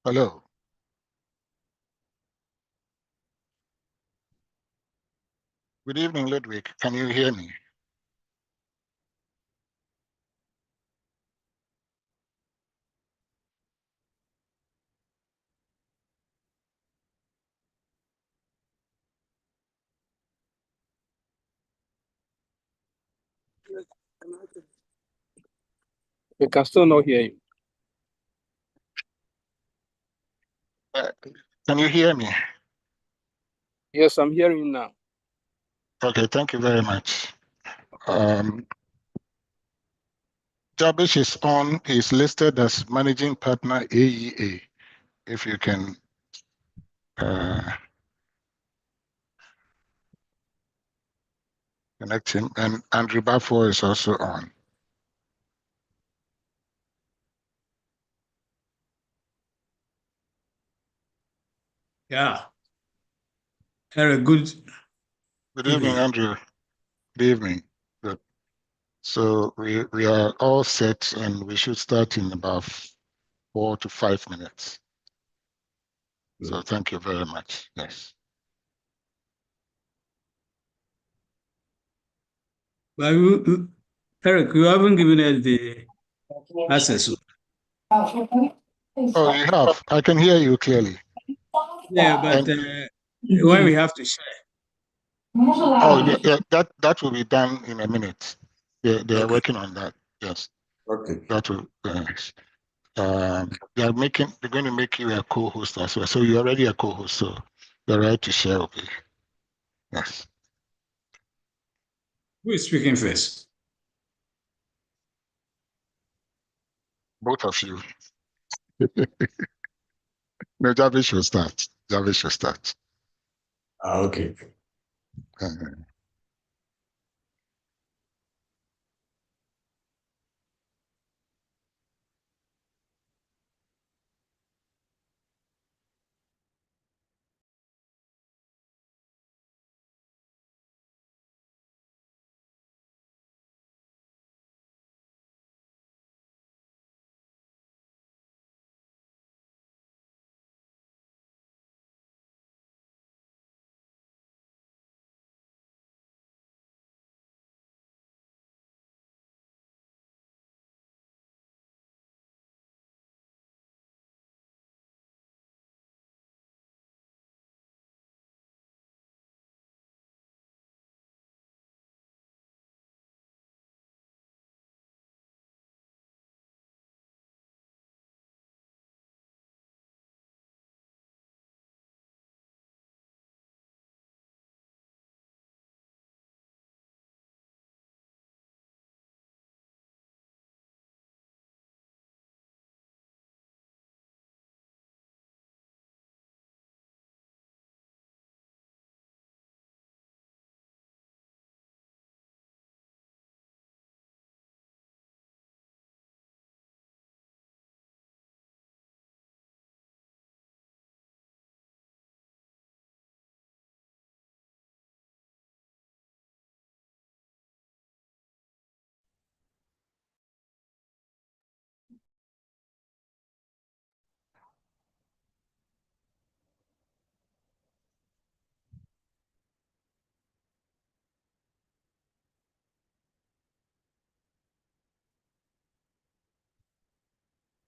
Hello. Good evening, Ludwig. Can you hear me? We can still not hear you. Can you hear me? Yes, I'm hearing you now. Okay, thank you very much. Jabish is on. He's listed as managing partner AEA. If you can connect him. And Andrew Bafo is also on. Yeah. Very good. Good evening, Andrew. Good evening. Good. So we are all set, and we should start in about 4 to 5 minutes. So thank you very much. Yes. But Eric, you haven't given us the access. Oh, you have. I can hear you clearly. Yeah, but when we have to share. Oh, yeah, that will be done in a minute. They are working on that. Yes. Okay. That will. They're going to make you a co-host as well. So you're already a co-host, so you're right to share with me. Yes. Who is speaking first? Both of you. No, Javish will start. Javish will start. Okay.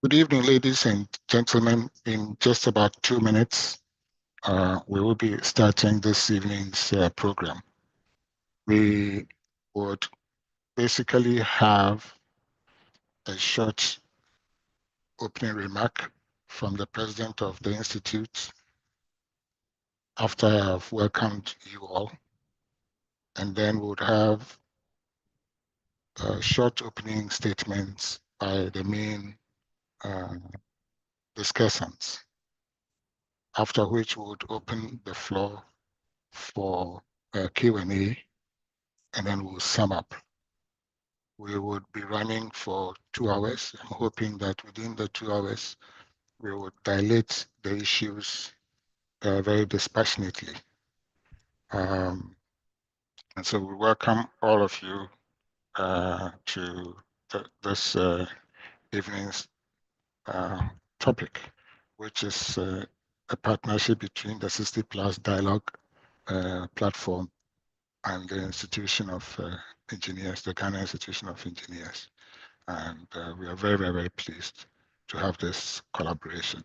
Good evening, ladies and gentlemen. In just about 2 minutes, we will be starting this evening's program. We would basically have a short opening remark from the president of the Institute after I've welcomed you all. And then we would have short opening statements by the main discussants, after which we would open the floor for Q&A, and then we'll sum up. We would be running for 2 hours. I'm hoping that within the 2 hours, we would dilate the issues very dispassionately. And so we welcome all of you to this evening's topic. which is a partnership between the 60 Plus Dialogue platform and the Institution of Engineers, the Ghana Institution of Engineers. And we are very, very, very pleased to have this collaboration.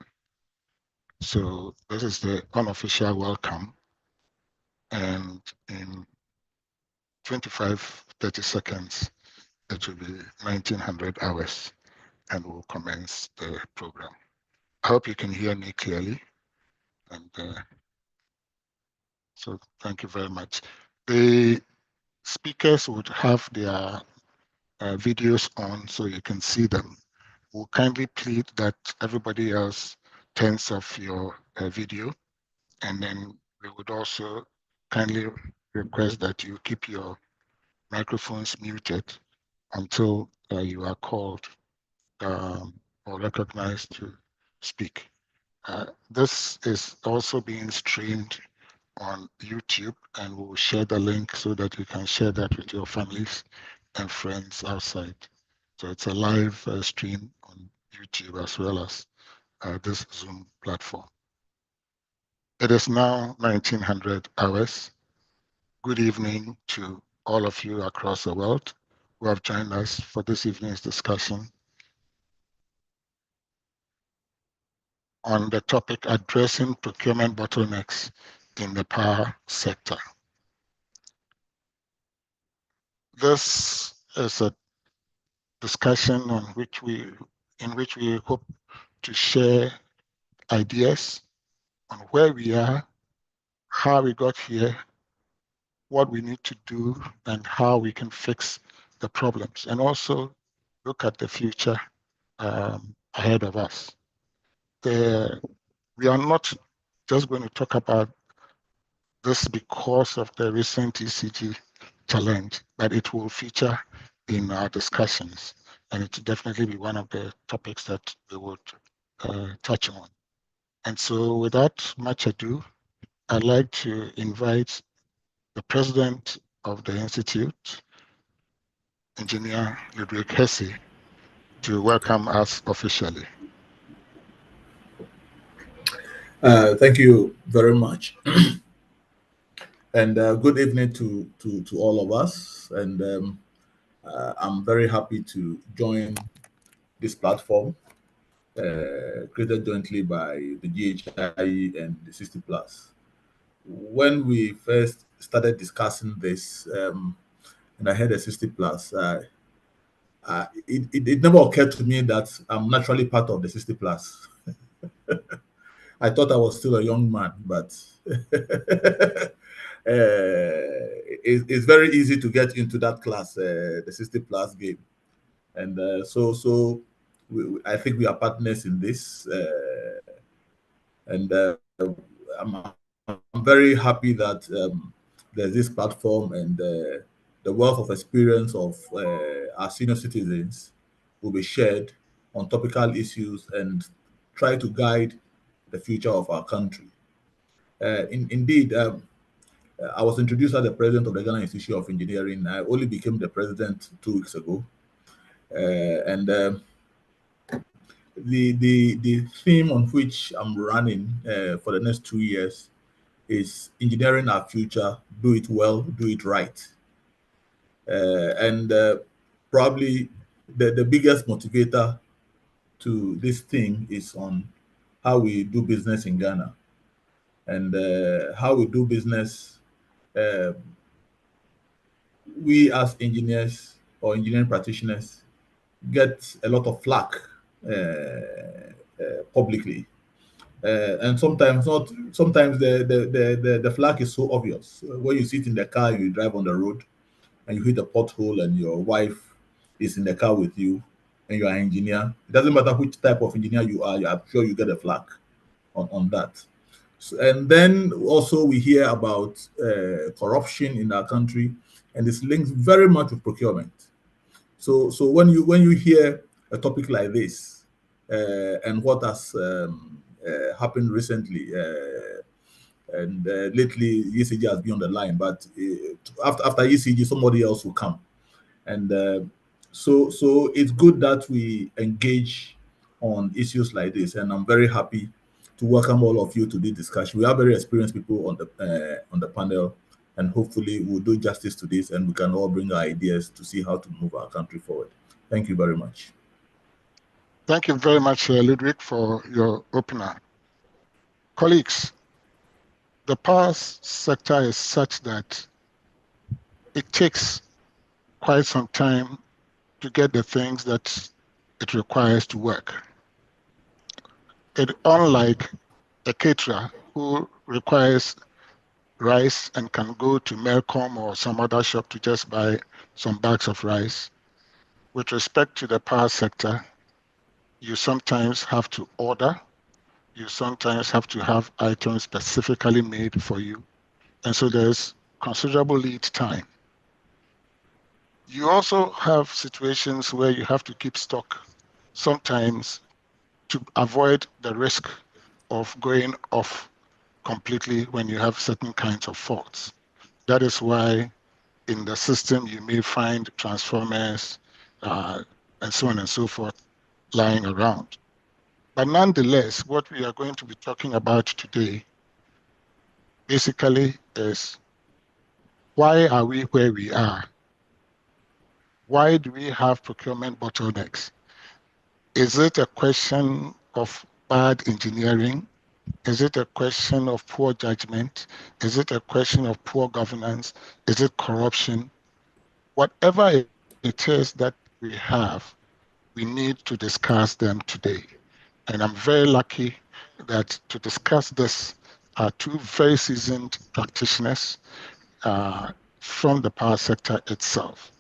So this is the unofficial welcome. And in 25, 30 seconds, it will be 1900 hours and we'll commence the program. I hope you can hear me clearly. And so thank you very much. The speakers would have their videos on so you can see them. We'll kindly plead that everybody else turns off your video, and then we would also kindly request that you keep your microphones muted until you are called or recognized to speak. This is also being streamed on YouTube, and we'll share the link so that you can share that with your families and friends outside. So it's a live stream on YouTube as well as this Zoom platform. It is now 1900 hours. Good evening to all of you across the world who have joined us for this evening's discussion on the topic addressing procurement bottlenecks in the power sector. This is a discussion in which we hope to share ideas on where we are, how we got here, what we need to do, and how we can fix the problems, and also look at the future ahead of us. We are not just going to talk about this because of the recent ECG challenge, but it will feature in our discussions, and it will definitely be one of the topics that we would touch on. And so without much ado, I'd like to invite the president of the Institute, Engineer Ludwig Hesse, to welcome us officially. Thank you very much. And good evening to all of us. And I'm very happy to join this platform created jointly by the GHIE and the 60 Plus. When we first started discussing this, and I heard the 60 Plus, it never occurred to me that I'm naturally part of the 60 Plus. I thought I was still a young man, but it's very easy to get into that class, the 60 Plus game. And I think we are partners in this. And I'm very happy that there's this platform, and the wealth of experience of our senior citizens will be shared on topical issues and try to guide the future of our country. Indeed, I was introduced as the president of the Ghana Institute of Engineering. I only became the president 2 weeks ago. The theme on which I'm running for the next 2 years is engineering our future, do it well, do it right. Probably the biggest motivator to this thing is on how we do business in Ghana. And how we do business, we as engineers or engineering practitioners get a lot of flack publicly. And sometimes the flack is so obvious. When you sit in the car, you drive on the road, and you hit a pothole, and your wife is in the car with you, and you are an engineer. It doesn't matter which type of engineer you are, I'm sure you get a flack on that. So, and then also we hear about corruption in our country, and it's linked very much with procurement. So when you hear a topic like this, and what has happened recently, and lately ECG has been on the line, but after ECG, somebody else will come, and so it's good that we engage on issues like this, and I'm very happy to welcome all of you to this discussion. We have very experienced people on the panel, and hopefully we'll do justice to this, and we can all bring our ideas to see how to move our country forward. Thank you very much. Thank you very much, Ludwig, for your opener. Colleagues, the power sector is such that it takes quite some time to get the things that it requires to work. Unlike a caterer who requires rice and can go to Melcom or some other shop to just buy some bags of rice, with respect to the power sector, you sometimes have to order, you sometimes have to have items specifically made for you. And so there's considerable lead time. You also have situations where you have to keep stock, sometimes to avoid the risk of going off completely when you have certain kinds of faults. That is why in the system you may find transformers and so on and so forth lying around. But nonetheless, what we are going to be talking about today basically is, why are we where we are? Why do we have procurement bottlenecks? Is it a question of bad engineering? Is it a question of poor judgment? Is it a question of poor governance? Is it corruption? Whatever it is that we have, we need to discuss them today. And I'm very lucky that to discuss this are two very seasoned practitioners from the power sector itself.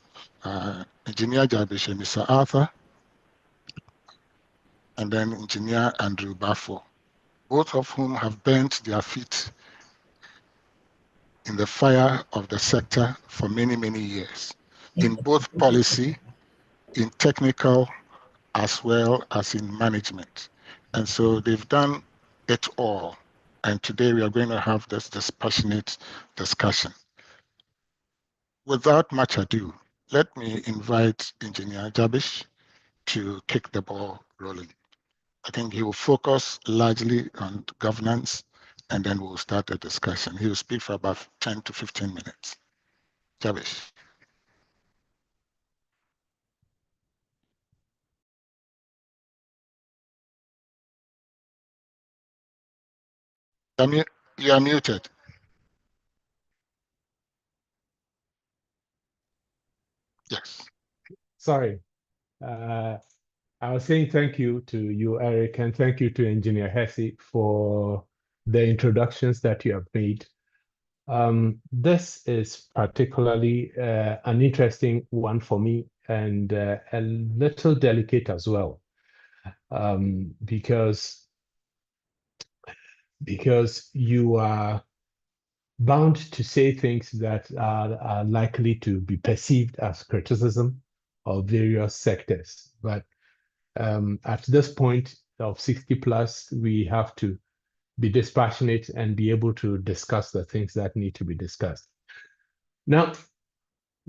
Engineer Jabish and Mr. Arthur, and then Engineer Andrew Bafo, both of whom have burnt their feet in the fire of the sector for many, many years, in both policy, in technical, as well as in management. And so they've done it all. And today we are going to have this passionate discussion. Without much ado, let me invite Engineer Jabish to kick the ball rolling. I think he will focus largely on governance, and then we'll start the discussion. He will speak for about 10 to 15 minutes. Jabish. You are muted. Yes. Sorry. I was saying thank you to you, Eric, and thank you to Engineer Hesse for the introductions that you have made. This is particularly an interesting one for me, and a little delicate as well, because you are bound to say things that are likely to be perceived as criticism of various sectors. But at this point of 60 plus, we have to be dispassionate and be able to discuss the things that need to be discussed. Now,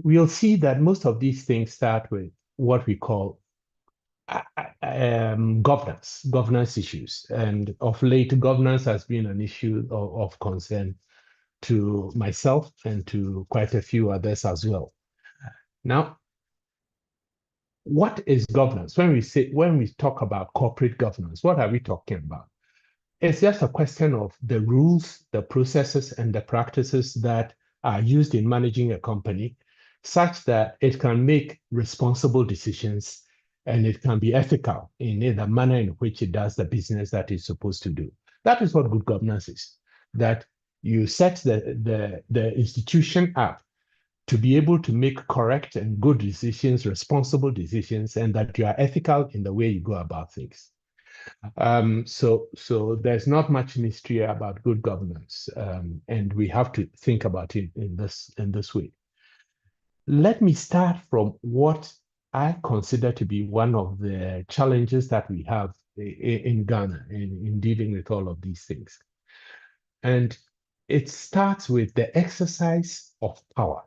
we'll see that most of these things start with what we call governance issues. And of late, governance has been an issue of concern to myself and to quite a few others as well. Now, what is governance? When we talk about corporate governance, what are we talking about? It's just a question of the rules, the processes, and the practices that are used in managing a company, such that it can make responsible decisions and it can be ethical in the manner in which it does the business that it's supposed to do. That is what good governance is. That you set the institution up to be able to make correct and good decisions, responsible decisions, and that you are ethical in the way you go about things. So there's not much mystery about good governance, and we have to think about it in this way. Let me start from what I consider to be one of the challenges that we have in Ghana in dealing with all of these things. And it starts with the exercise of power.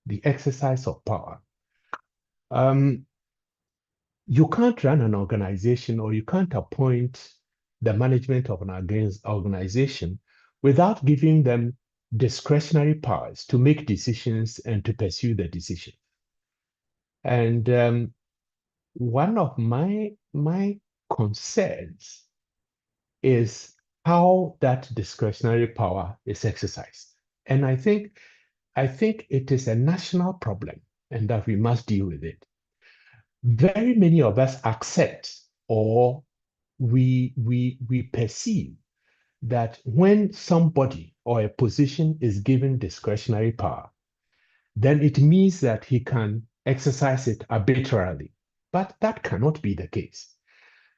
The exercise of power. You can't run an organization, or you can't appoint the management of an organization without giving them discretionary powers to make decisions and to pursue the decision. And one of my concerns is how that discretionary power is exercised. And I think it is a national problem and that we must deal with it. Very many of us accept or we perceive that when somebody or a position is given discretionary power, then it means that he can exercise it arbitrarily. But that cannot be the case.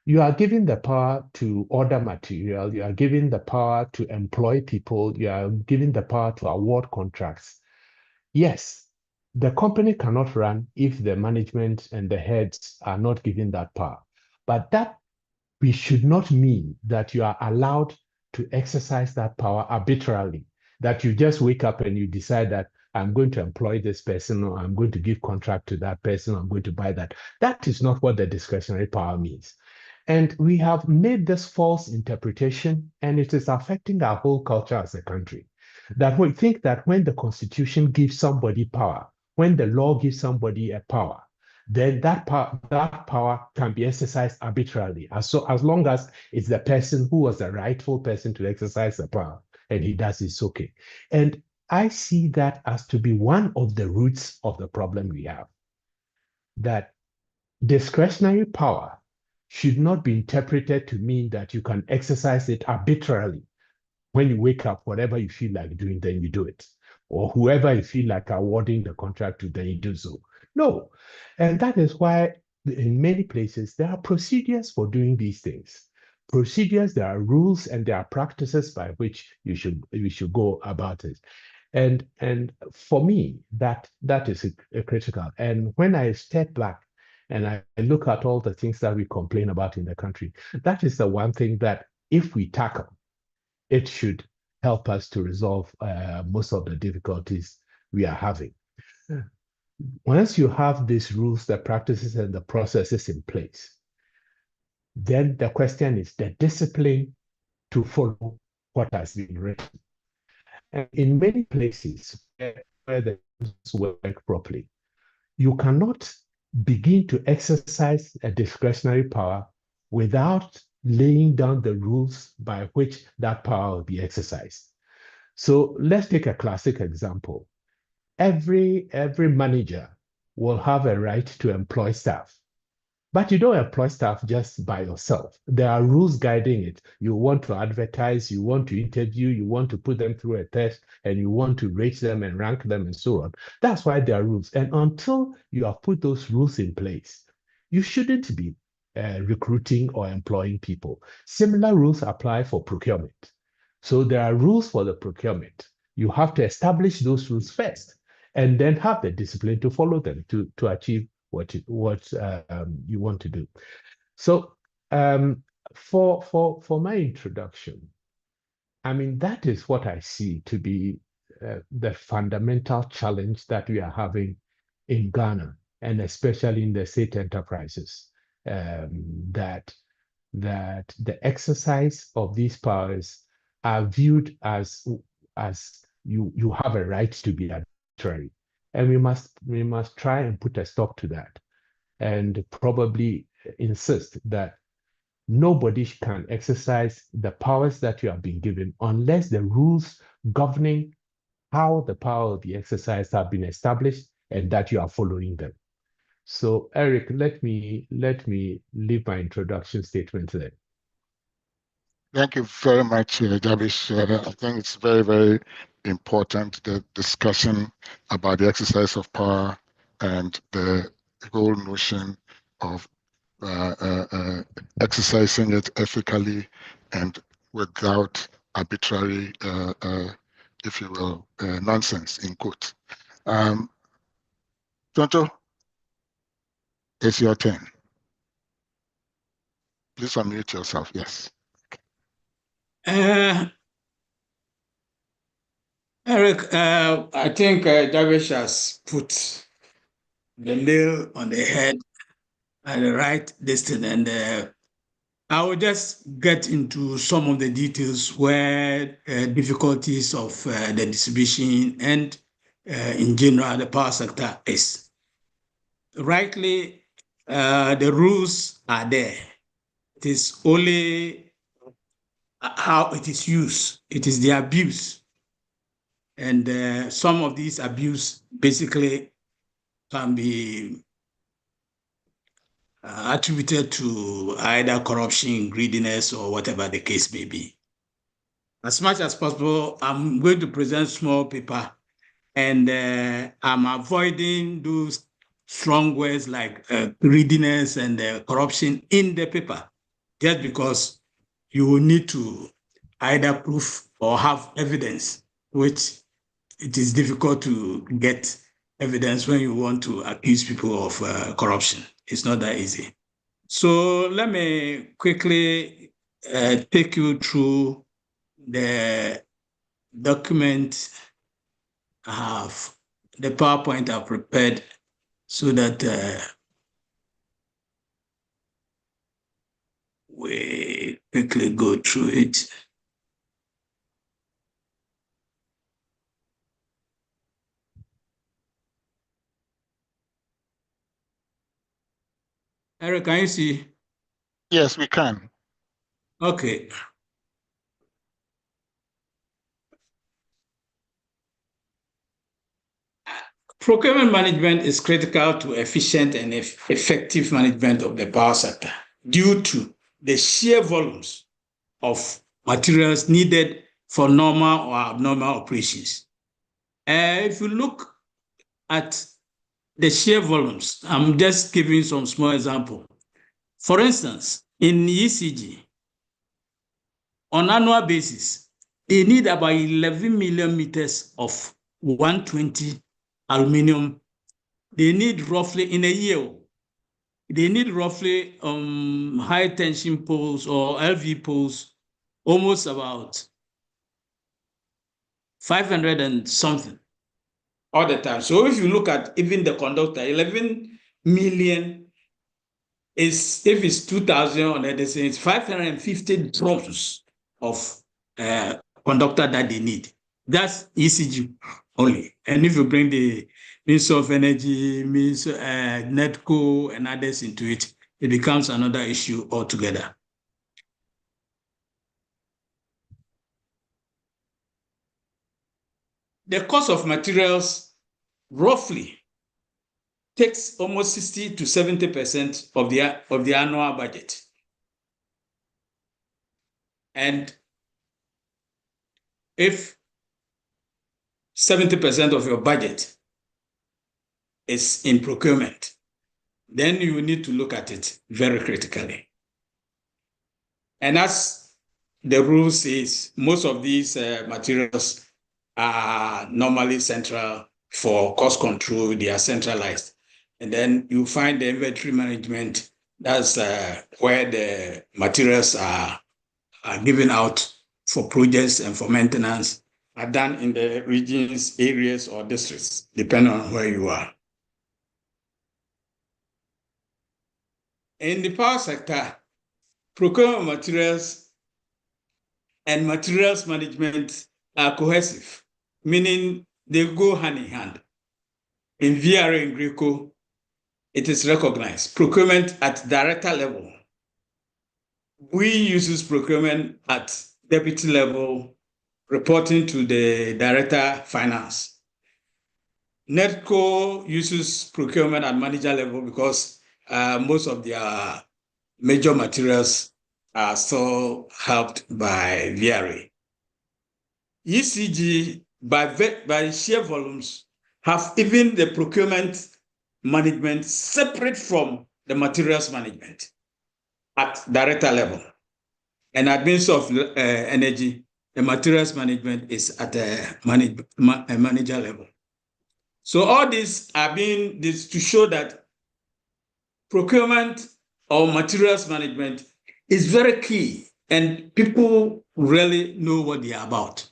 You are given the power to order material, you are given the power to employ people, you are given the power to award contracts. Yes, the company cannot run if the management and the heads are not given that power. But that we should not mean that you are allowed to exercise that power arbitrarily, that you just wake up and you decide that I'm going to employ this person or I'm going to give contract to that person, or I'm going to buy that. That is not what the discretionary power means. And we have made this false interpretation, and it is affecting our whole culture as a country. That we think that when the Constitution gives somebody power, when the law gives somebody a power, then that power can be exercised arbitrarily, as long as it's the person who was the rightful person to exercise the power, and he does it's okay. And I see that as to be one of the roots of the problem we have, that discretionary power should not be interpreted to mean that you can exercise it arbitrarily. When you wake up, whatever you feel like doing, then you do it. Or whoever you feel like awarding the contract to, then you do so. No. And that is why in many places, there are procedures for doing these things. Procedures, there are rules, and there are practices by which you should go about it. And for me, that is critical. And when I step back and I look at all the things that we complain about in the country, that is the one thing that if we tackle, it should help us to resolve most of the difficulties we are having. Once you have these rules, the practices, and the processes in place, then the question is the discipline to follow what has been written. And in many places where the rules work properly, you cannot begin to exercise a discretionary power without laying down the rules by which that power will be exercised. So let's take a classic example. Every manager will have a right to employ staff. But you don't employ staff just by yourself. There are rules guiding it. You want to advertise, you want to interview, you want to put them through a test, and you want to rate them and rank them and so on. That's why there are rules. And until you have put those rules in place, you shouldn't be recruiting or employing people. Similar rules apply for procurement. So there are rules for the procurement. You have to establish those rules first, and then have the discipline to follow them to achieve what you want to do. So for my introduction, I mean, that is what I see to be the fundamental challenge that we are having in Ghana, and especially in the state enterprises, that the exercise of these powers are viewed as you have a right to be arbitrary. And we must try and put a stop to that, and probably insist that nobody can exercise the powers that you have been given unless the rules governing how the power will be exercised have been established and that you are following them. So, Eric, let me leave my introduction statement there. Thank you very much, Javish. I think it's very, very important, the discussion about the exercise of power and the whole notion of exercising it ethically and without arbitrary, if you will, nonsense, in quotes. Tonto, it's your turn. Please unmute yourself, yes. Eric, I think Javish has put the nail on the head at the right distance, and I will just get into some of the details where difficulties of the distribution and in general the power sector is. Rightly, the rules are there. It is only how it is used. It is the abuse. And some of these abuse basically can be attributed to either corruption, greediness, or whatever the case may be. As much as possible, I'm going to present small paper, and I'm avoiding those strong words like greediness and corruption in the paper, just because you will need to either prove or have evidence, which it is difficult to get evidence when you want to accuse people of corruption. It's not that easy. So let me quickly take you through the document I have, the PowerPoint I've prepared so that we quickly go through it. Eric, can you see? Yes, we can. Okay. Procurement management is critical to efficient and effective management of the power sector due to the sheer volumes of materials needed for normal or abnormal operations. If you look at the sheer volumes, I'm just giving some small example. For instance, in ECG, on annual basis, they need about 11 million meters of 120 aluminum. They need roughly in a year, they need roughly high tension poles or LV poles, almost about 500 and something all the time. So if you look at even the conductor, 11 million is, if it's 2,000 on it, it's 550 drums of conductor that they need. That's ECG only. And if you bring the means of energy, means NETCO and others into it, it becomes another issue altogether. The cost of materials roughly takes almost 60 to 70% of the annual budget. And if 70% of your budget is in procurement, then you need to look at it very critically. And as the rule says, most of these materials are normally central for cost control. They are centralized. And then you find the inventory management, that's where the materials are given out for projects and for maintenance, are done in the regions, areas, or districts, depending on where you are. In the power sector, procurement materials and materials management are cohesive, meaning they go hand in hand. In VRA and Greco, it is recognized. Procurement at director level. We use procurement at deputy level, reporting to the director finance. NETCO uses procurement at manager level because most of their major materials are still helped by VRA. ECG, by sheer volumes, have even the procurement management separate from the materials management at director level. And at Ministry of Energy, the materials management is at a manager level. So all these are being to show that procurement or materials management is very key, and people really know what they are about.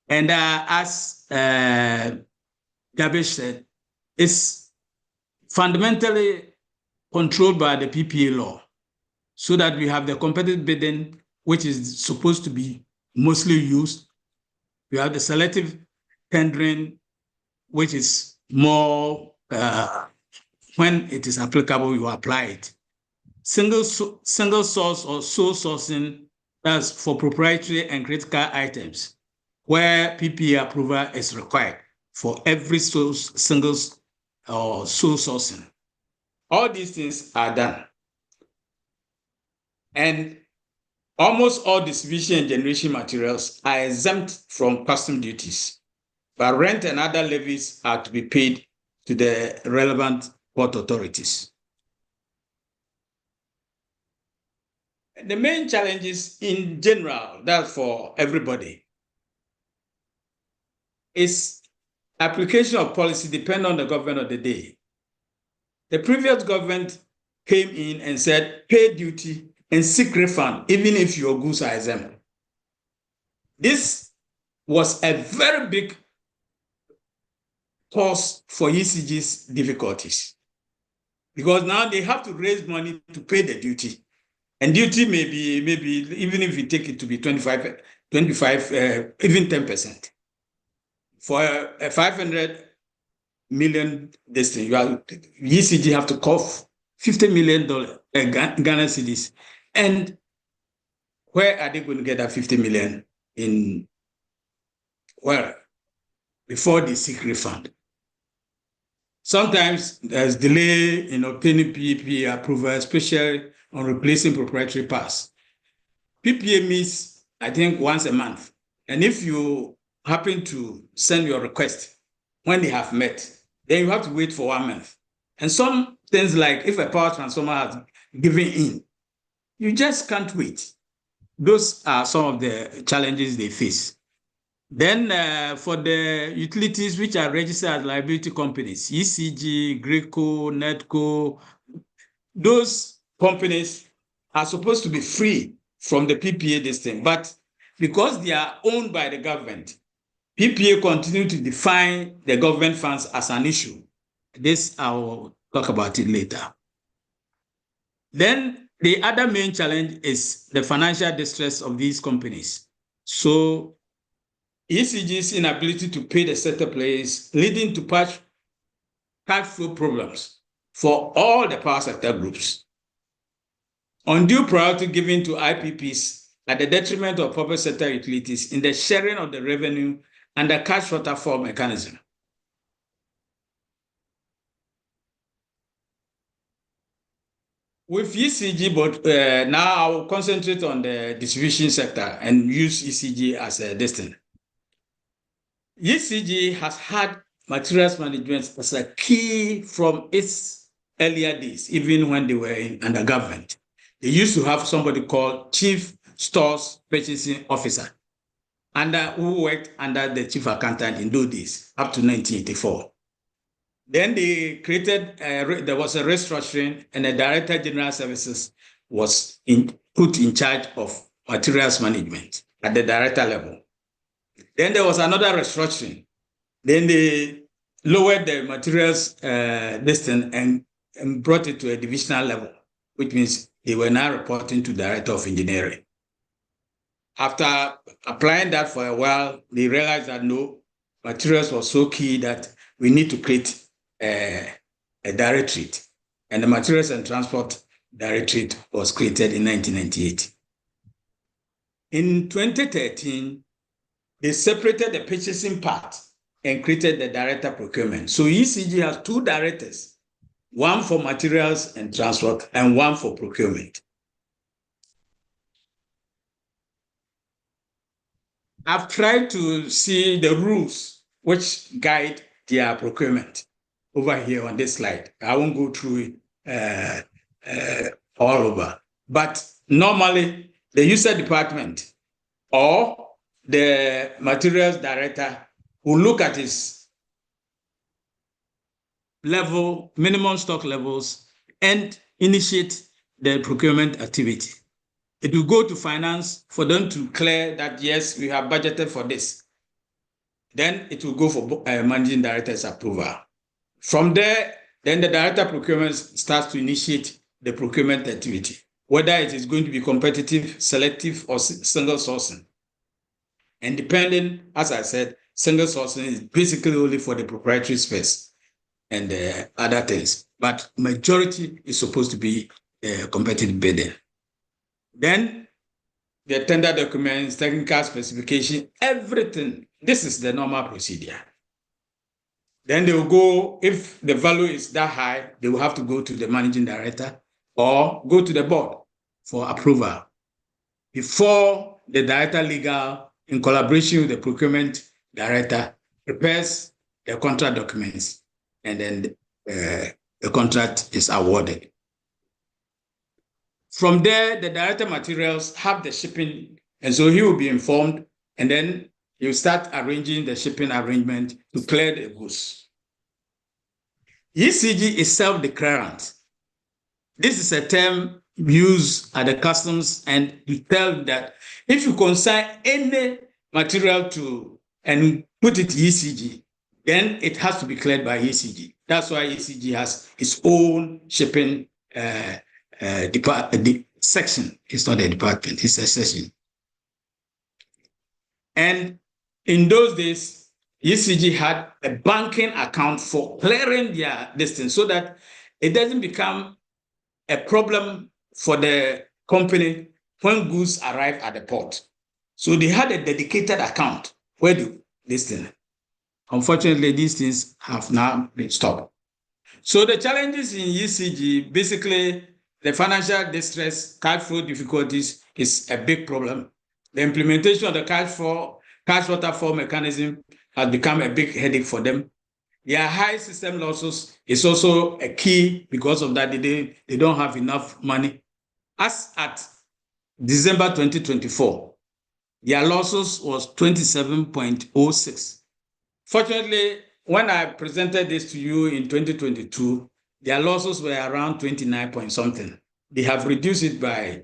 And as Gabesh said, it's fundamentally controlled by the PPA law. so that we have the competitive bidding, which is supposed to be mostly used. We have the selective tendering, which is more, when it is applicable, you apply it. Single source or sole sourcing, that's for proprietary and critical items, where PPA approval is required for every single or sole sourcing. All these things are done. And almost all distribution and generation materials are exempt from custom duties, but rent and other levies are to be paid to the relevant port authorities. The main challenges in general, that's for everybody, is application of policy depend on the government of the day. The previous government came in and said, pay duty and seek refund, even if your goods are exempt. This was a very big cause for ECG's difficulties, because now they have to raise money to pay the duty. And duty may be, even if you take it to be 25, even 10%. For a 500 million destiny, ECG have to cough $50 million Ghana cedis. And where are they going to get that 50 million in? Well, before they seek refund. Sometimes there's delay in obtaining PPA approval, especially on replacing proprietary parts. PPA means, I think, once a month. And if you happen to send your request when they have met, then you have to wait for 1 month. And some things like if a power transformer has given in, you just can't wait. Those are some of the challenges they face. Then for the utilities which are registered as liability companies, ECG, Greco, Netco, those companies are supposed to be free from the PPA this thing, but because they are owned by the government, PPA continue to define the government funds as an issue. This I will talk about it later. Then the other main challenge is the financial distress of these companies. So ECG's inability to pay the setup players, leading to cash flow problems for all the power sector groups. Undue priority given to IPPs at the detriment of public sector utilities in the sharing of the revenue and the cash waterfall mechanism. With ECG, but now I will concentrate on the distribution sector and use ECG as a destiny. ECG has had materials management as a key from its earlier days, even when they were under government. They used to have somebody called Chief Stores Purchasing Officer, who worked under the chief accountant in those days, up to 1984. Then they created, there was a restructuring, and the Director General Services was put in charge of materials management at the director level. Then there was another restructuring. Then they lowered the materials distance and brought it to a divisional level, which means they were now reporting to Director of Engineering. After applying that for a while, they realized that no, materials was so key that we need to create a directorate. And the Materials and Transport Directorate was created in 1998. In 2013, they separated the purchasing part and created the Director Procurement. So ECG has two directors, one for Materials and Transport and one for Procurement. I've tried to see the rules which guide their procurement over here on this slide. I won't go through it all over. But normally, the user department or the materials director will look at his level, minimum stock levels, and initiate the procurement activity. It will go to finance for them to clear that, yes, we have budgeted for this. Then it will go for managing director's approval. From there, then the director of procurement starts to initiate the procurement activity. whether it is going to be competitive, selective, or single sourcing. And depending, as I said, single sourcing is basically only for the proprietary space and other things. But majority is supposed to be competitive bidding. Then the tender documents, technical specification, everything. This is the normal procedure. Then they will go, if the value is that high, they will have to go to the managing director or go to the board for approval before the director legal, in collaboration with the procurement director, prepares the contract documents, and then the contract is awarded. From there, the director materials have the shipping, and so he will be informed, and then he'll start arranging the shipping arrangement to clear the goods. ECG is self-declarant. This is a term used at the customs, and you tell that if you consign any material to and put it ECG, then it has to be cleared by ECG. That's why ECG has its own shipping section. It's not a department, it's a section. And in those days, ECG had a banking account for clearing their distance so that it doesn't become a problem for the company when goods arrive at the port. So they had a dedicated account where this thing. Unfortunately, these things have now been stopped. So the challenges in ECG, basically the financial distress, cash flow difficulties is a big problem. The implementation of the cash waterfall mechanism has become a big headache for them. Their high system losses is also a key because of that. They don't have enough money. As at December 2024, their losses was 27.06. Fortunately, when I presented this to you in 2022, their losses were around 29 point something. They have reduced it by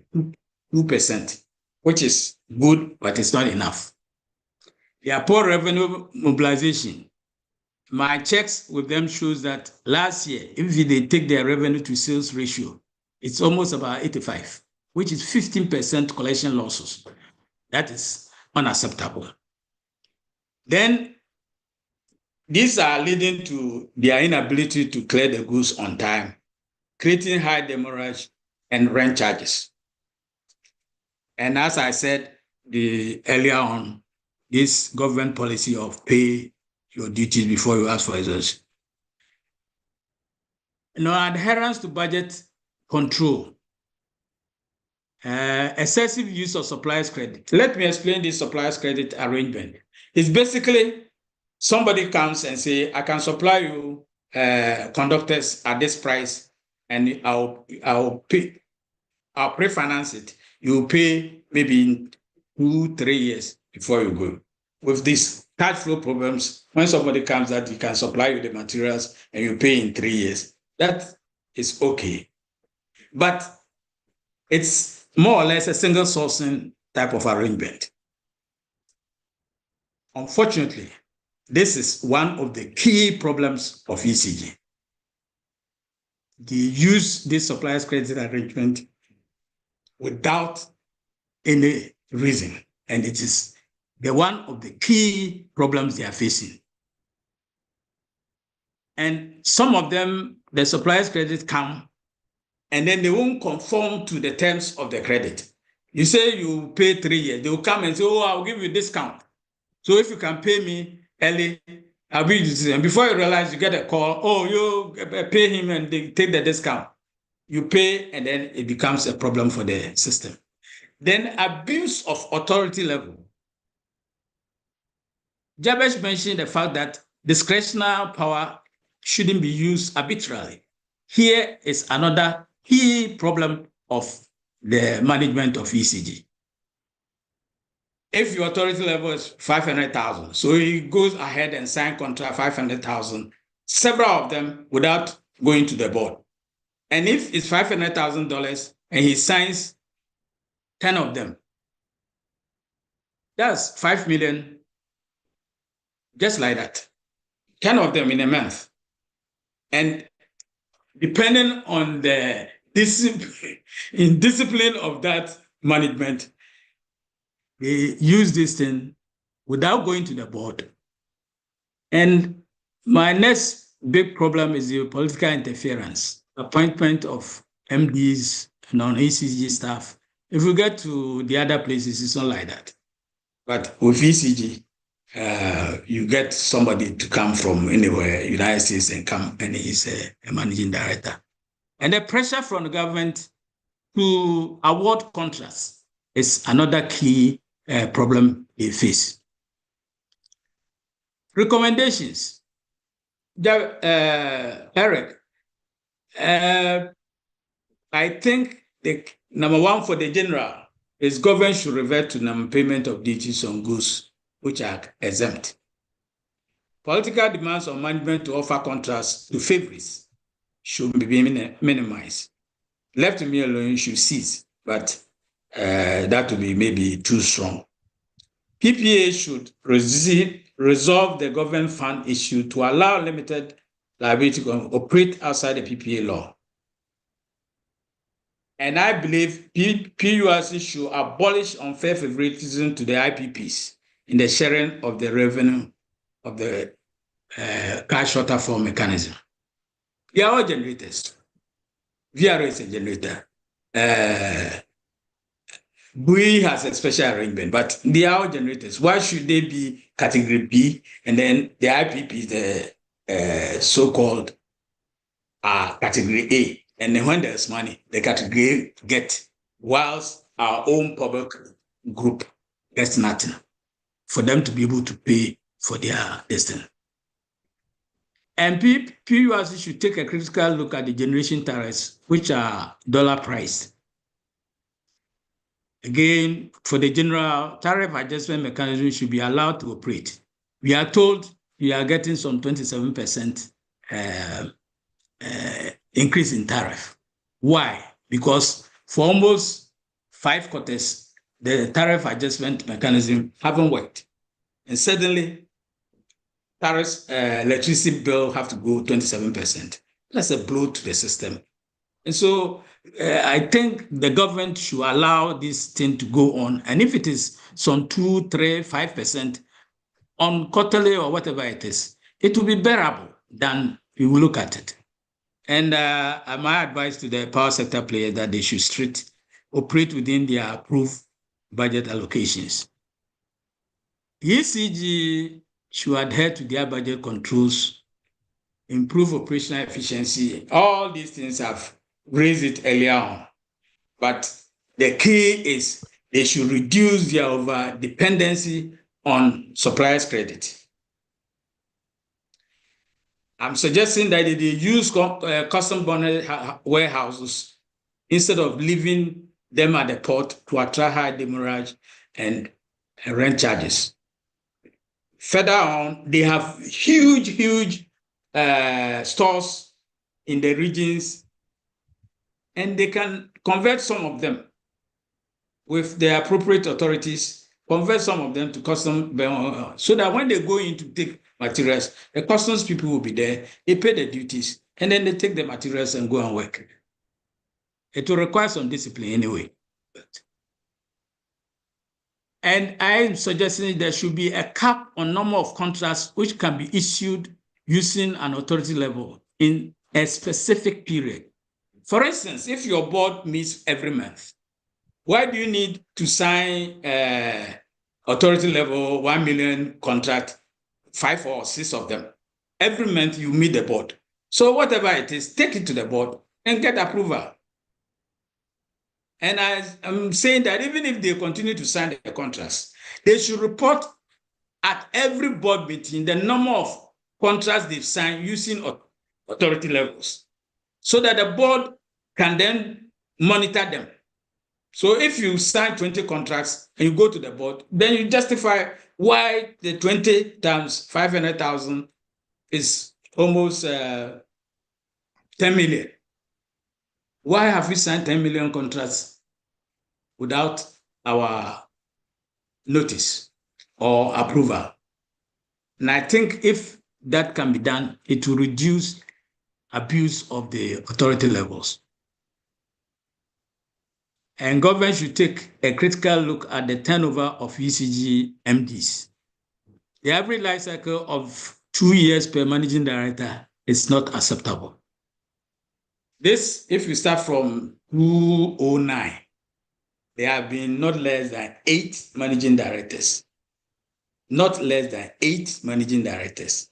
2%, which is good, but it's not enough. Their poor revenue mobilization. My checks with them shows that last year, if they take their revenue to sales ratio, it's almost about 85, which is 15% collection losses. That is unacceptable. Then these are leading to their inability to clear the goods on time, creating high demurrage and rent charges. And as I said earlier on, this government policy of pay your duties before you ask for exemption. Adherence to budget control. Excessive use of suppliers credit. Let me explain this suppliers credit arrangement. It's basically somebody comes and say, I can supply you conductors at this price, and I'll pre-finance it. You pay maybe in 2-3 years before you go. With these cash flow problems, when somebody comes that he can supply you the materials and you pay in 3 years, that is okay. But it's more or less a single sourcing type of arrangement. Unfortunately, this is one of the key problems of ECG. They use this suppliers credit arrangement without any reason, and it is one of the key problems they are facing. And some of them, the suppliers credit come, and then they won't conform to the terms of the credit. You say you pay 3 years, they will come and say, oh, I'll give you a discount. So if you can pay me early, I'll be this. And before you realize, you get a call, oh, you pay him and they take the discount. You pay, and then it becomes a problem for the system. Then abuse of authority level. Jabesh mentioned the fact that discretionary power shouldn't be used arbitrarily. Here is another key problem of the management of ECG. If your authority level is 500,000, so he goes ahead and sign contract 500,000, several of them without going to the board. And if it's $500,000 and he signs 10 of them, that's 5 million, just like that. 10 of them in a month. And depending on the discipline of that management, they use this thing without going to the board. And my next big problem is the political interference, appointment of MDs, non-ECG staff. If we get to the other places, it's not like that. But with ECG, you get somebody to come from anywhere, United States, and come, and he's a managing director. And the pressure from the government to award contracts is another key problem they face. Recommendations. Eric, I think the number one for the general is government should revert to non-payment of duties on goods which are exempt. Political demands on management to offer contracts to favorites should be minimized. Left to me alone should cease, but that would be maybe too strong. PPA should resolve the government fund issue to allow limited liability to operate outside the PPA law. And I believe PURC should abolish unfair favoritism to the IPPs in the sharing of the revenue of the cash waterfall mechanism. They are all generators. VRA is a generator. BUI has a special arrangement, but they are all generators. Why should they be category B and then the IPP, the so-called category A? And then when there's money, the category get, whilst our own public group gets nothing for them to be able to pay for their destiny. And PURC should take a critical look at the generation tariffs, which are dollar priced. Again, for the general tariff adjustment mechanism should be allowed to operate. We are told we are getting some 27% increase in tariff. Why? Because for almost 5 quarters, the tariff adjustment mechanism haven't worked. And suddenly, tariffs, electricity bill have to go 27%. That's a blow to the system. And so I think the government should allow this thing to go on. And if it is some 2, 3, 5% on quarterly or whatever it is, it will be bearable than we will look at it. And my advice to the power sector players that they should operate within their approved budget allocations. ECG should adhere to their budget controls, improve operational efficiency. All these things have raised it earlier on. But the key is they should reduce their over dependency on suppliers' credit. I'm suggesting that they use custom bonded warehouses instead of leaving them at the port to attract high demurrage and rent charges. Further on, they have huge stores in the regions, and they can convert some of them with the appropriate authorities, convert some of them to custom, so that when they go in to take materials, the customs people will be there, they pay the duties, and then they take the materials and go and work. It will require some discipline anyway. And I'm suggesting there should be a cap on number of contracts which can be issued using an authority level in a specific period. For instance, if your board meets every month, why do you need to sign authority level 1 million contract, 5 or 6 of them? Every month you meet the board. So whatever it is, take it to the board and get approval. And I'm saying that even if they continue to sign the contracts, they should report at every board meeting the number of contracts they've signed using authority levels, so that the board can then monitor them. So if you sign 20 contracts and you go to the board, then you justify why the 20 times 500,000 is almost 10 million. Why have we signed 10 million contracts without our notice or approval? And I think if that can be done, it will reduce abuse of the authority levels. And government should take a critical look at the turnover of ECG MDs. The average life cycle of 2 years per managing director is not acceptable. This, if you start from 2009, there have been not less than 8 managing directors. Not less than 8 managing directors.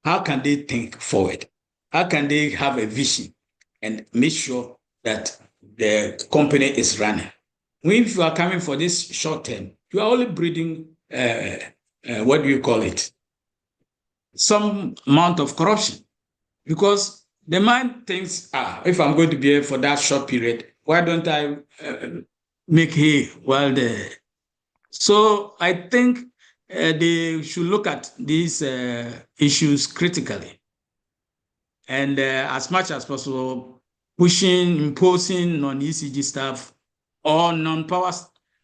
How can they think forward? How can they have a vision and make sure that the company is running? If you are coming for this short term, you are only breeding, what do you call it? Some amount of corruption. Because the man thinks, if I'm going to be here for that short period, why don't I make hay while the... So I think they should look at these issues critically. And as much as possible, imposing non-ECG staff or non-power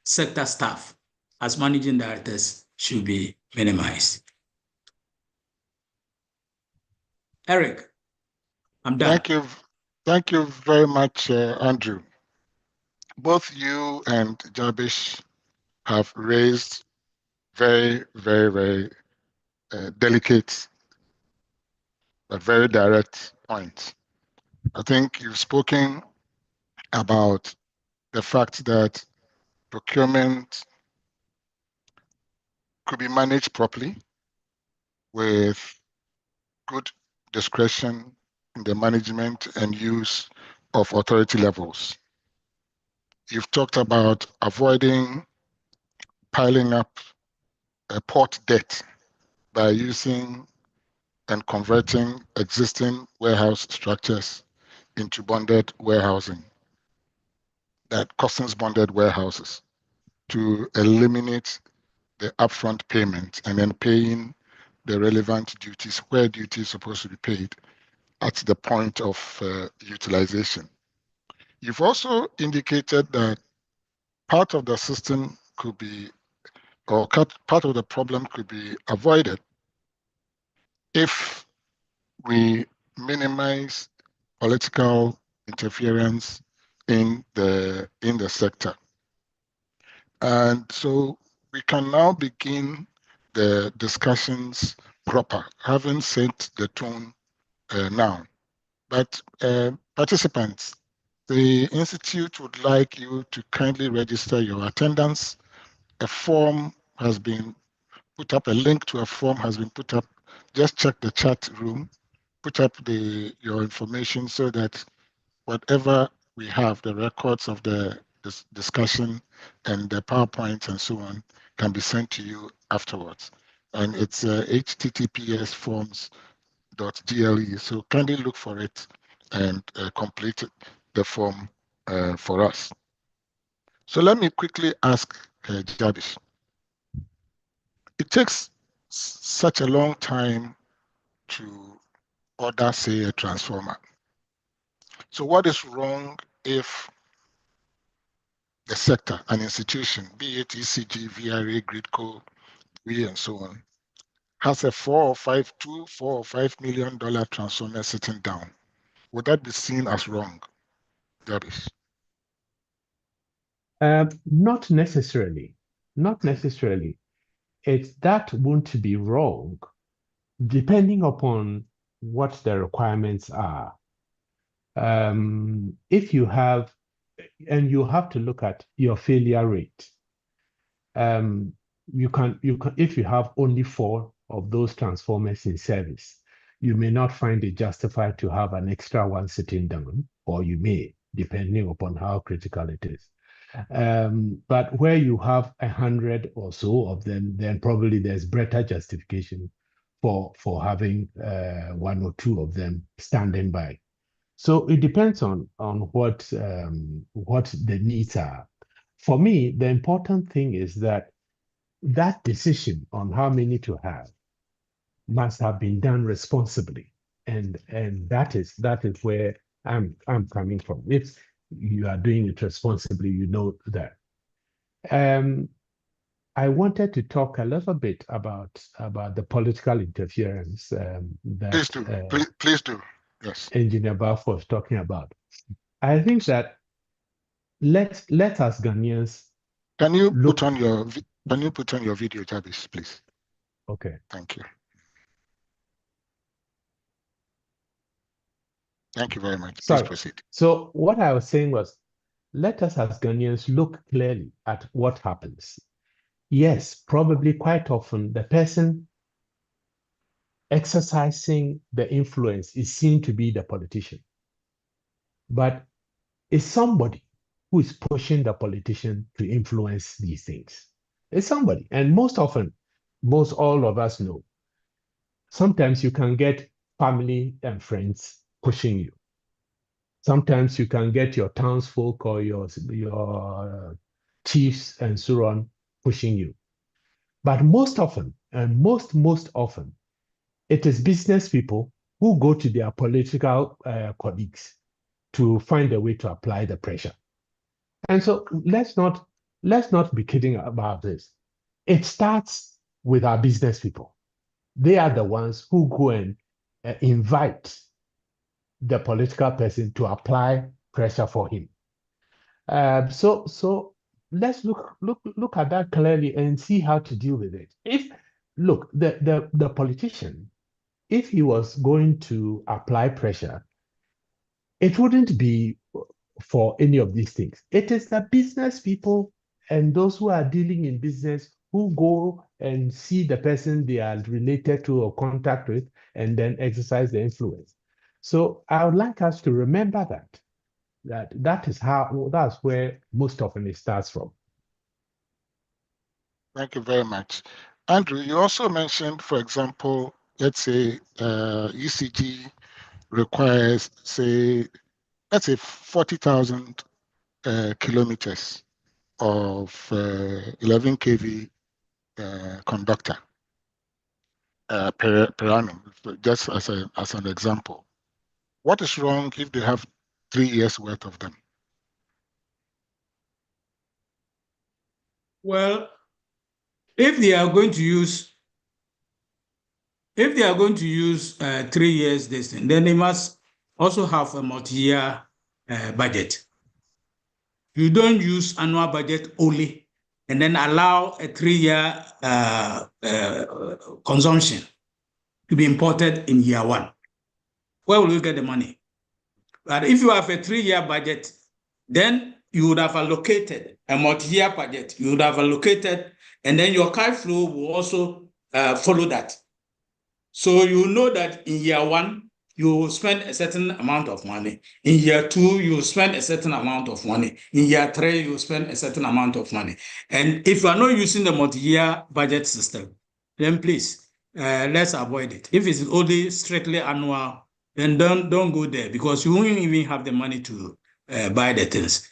sector staff as managing directors should be minimized. Eric, I'm done. Thank you very much, Andrew. Both you and Jabish have raised very, very, very delicate but very direct points. I think you've spoken about the fact that procurement could be managed properly with good discretion in the management and use of authority levels. You've talked about avoiding piling up a port debt by using and converting existing warehouse structures into bonded warehousing, that customs bonded warehouses, to eliminate the upfront payment and then paying the relevant duties where duty is supposed to be paid at the point of utilization. You've also indicated that part of the system could be, or part of the problem could be avoided if we minimize political interference in the sector. And so we can now begin the discussions proper, having set the tone now. But participants, the Institute would like you to kindly register your attendance. A form has been put up, a link to a form has been put up. Just check the chat room, put up your information so that whatever we have, the records of the discussion and the PowerPoint and so on, can be sent to you afterwards. And it's https://forms.gle. So kindly look for it and complete the form for us. So let me quickly ask Jabish. It takes such a long time to order, say, a transformer. So what is wrong if the sector, an institution, be it ECG, VRA, Gridco, WE, and so on, has a $4 or $5 million transformer sitting down? Would that be seen as wrong, Jabish? Not necessarily. Not necessarily. That won't be wrong, depending upon what the requirements are. If you have, and you have to look at your failure rate. You can, if you have only 4 of those transformers in service, you may not find it justified to have an extra one sitting down, or you may, depending upon how critical it is. But where you have 100 or so of them, then probably there's better justification for having 1 or 2 of them standing by. So it depends on what the needs are. For me, the important thing is that decision on how many to have must have been done responsibly, and that is where I'm coming from. If you are doing it responsibly, you know that. I wanted to talk a little bit about the political interference that please do. Yes. Engineer Balfour was talking about. I think that let us Ghanaians Can you look. put on your video, Jarvis, please? Okay. Thank you. Thank you very much. Please Sorry. proceed. So what I was saying was, let us as Ghanaians look clearly at what happens. Yes, probably quite often the person exercising the influence is seen to be the politician. But it's somebody who is pushing the politician to influence these things. It's somebody. And most often, most all of us know, sometimes you can get family and friends pushing you. Sometimes you can get your townsfolk or your chiefs and so on pushing you. But most often, and most often, it is business people who go to their political colleagues to find a way to apply the pressure. And so let's not be kidding about this. It starts with our business people. They are the ones who go and invite the political person to apply pressure for him. So let's look at that clearly and see how to deal with it. If look, the politician, if he was going to apply pressure, it wouldn't be for any of these things. It is the business people and those who are dealing in business who go and see the person they are related to or contact with and then exercise the influence. So I would like us to remember that's where most often it starts from. Thank you very much. Andrew, you also mentioned, for example, let's say ECG requires, let's say 40,000 kilometers of 11 kV conductor per annum, just as an example. What is wrong if they have 3 years worth of them? Well, if they are going to use 3 years this thing, then they must also have a multi-year budget. You don't use annual budget only and then allow a 3-year consumption to be imported in year one. Where will you get the money? But if you have a 3-year budget, then you would have allocated a multi-year budget. You would have allocated, and then your cash flow will also follow that. So you know that in year one, you will spend a certain amount of money. In year two, you will spend a certain amount of money. In year three, you will spend a certain amount of money. And if you are not using the multi-year budget system, then please, let's avoid it. If it's only strictly annual, then don't go there because you won't even have the money to buy the things.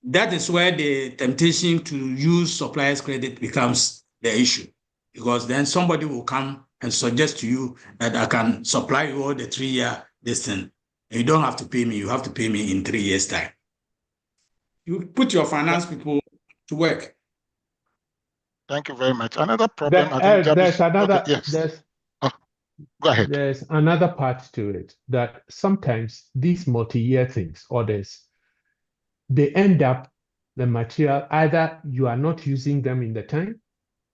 That is where the temptation to use supplier's credit becomes the issue, because then somebody will come and suggest to you that I can supply you all the 3-year this thing. And you don't have to pay me. You have to pay me in 3 years' time. You put your finance people to work. Thank you very much. Another problem, I think, There's another. Okay, yes. Go ahead. There's another part to it that sometimes these multi-year things, they end up the material, either you are not using them in the time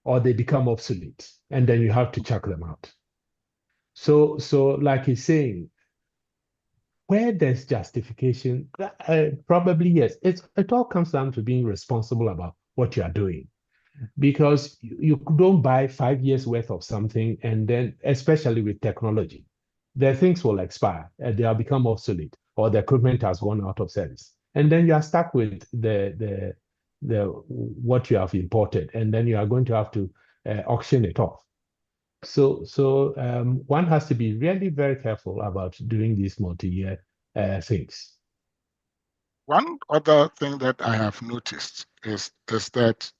or they become obsolete and then you have to chuck them out. So like he's saying, where there's justification, probably yes, it all comes down to being responsible about what you are doing. Because you don't buy 5 years worth of something and then, especially with technology, the things will expire and they'll become obsolete or the equipment has gone out of service. And then you are stuck with the what you have imported, and then you are going to have to auction it off. So one has to be really very careful about doing these multi-year things. One other thing that I have noticed is that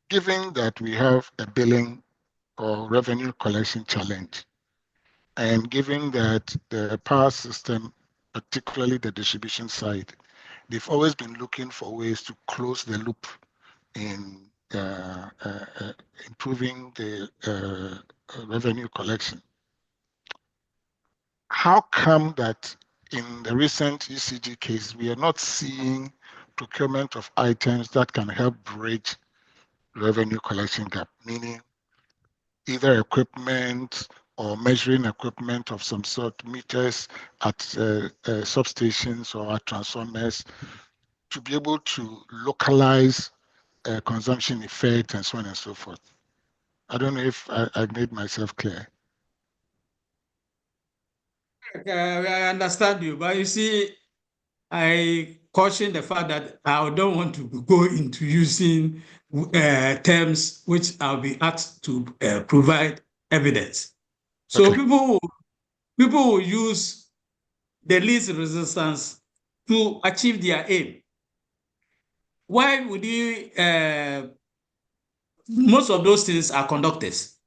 given that we have a billing or revenue collection challenge, and given that the power system, particularly the distribution side, they've always been looking for ways to close the loop in improving the revenue collection. How come that in the recent ECG case, we are not seeing procurement of items that can help bridge revenue collection gap, meaning either equipment or measuring equipment of some sort, meters at substations or at transformers, to be able to localize consumption effect and so on and so forth. I don't know if I made myself clear. I understand you, but you see, I caution the fact that I don't want to go into using terms which I'll be asked to provide evidence. So Okay. people will use the least resistance to achieve their aim. Why would you? Most of those things are conductors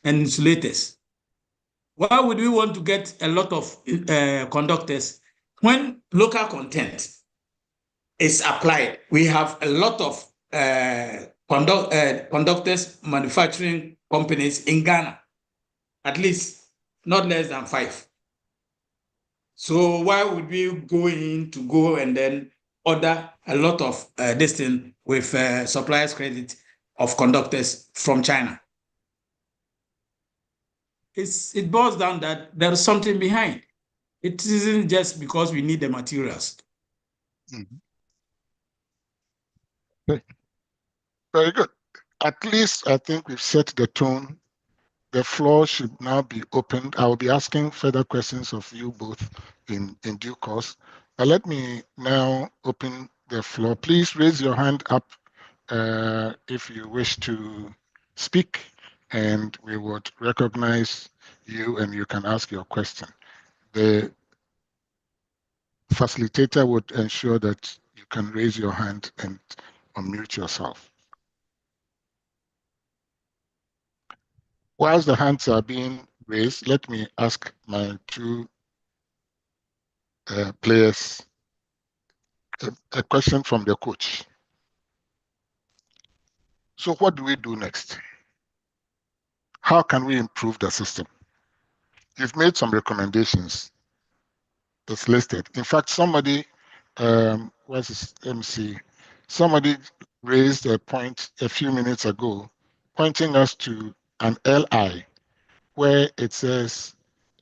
and insulators. Why would we want to get a lot of conductors when local content is applied? We have a lot of conductors manufacturing companies in Ghana, at least not less than 5. So why would we go and then order a lot of this thing with suppliers credit of conductors from China? It boils down that there is something behind. It isn't just because we need the materials. Mm-hmm. Okay. Very good. At least I think we've set the tone. The floor should now be opened. I will be asking further questions of you both in due course. But let me now open the floor. Please raise your hand up if you wish to speak, and we would recognize you and you can ask your question. The facilitator would ensure that you can raise your hand and unmute yourself. Whilst the hands are being raised, let me ask my two players a question from the coach. So what do we do next? How can we improve the system? You've made some recommendations that's listed. In fact, somebody, what's his MC? Somebody raised a point a few minutes ago, pointing us to an LI, where it says,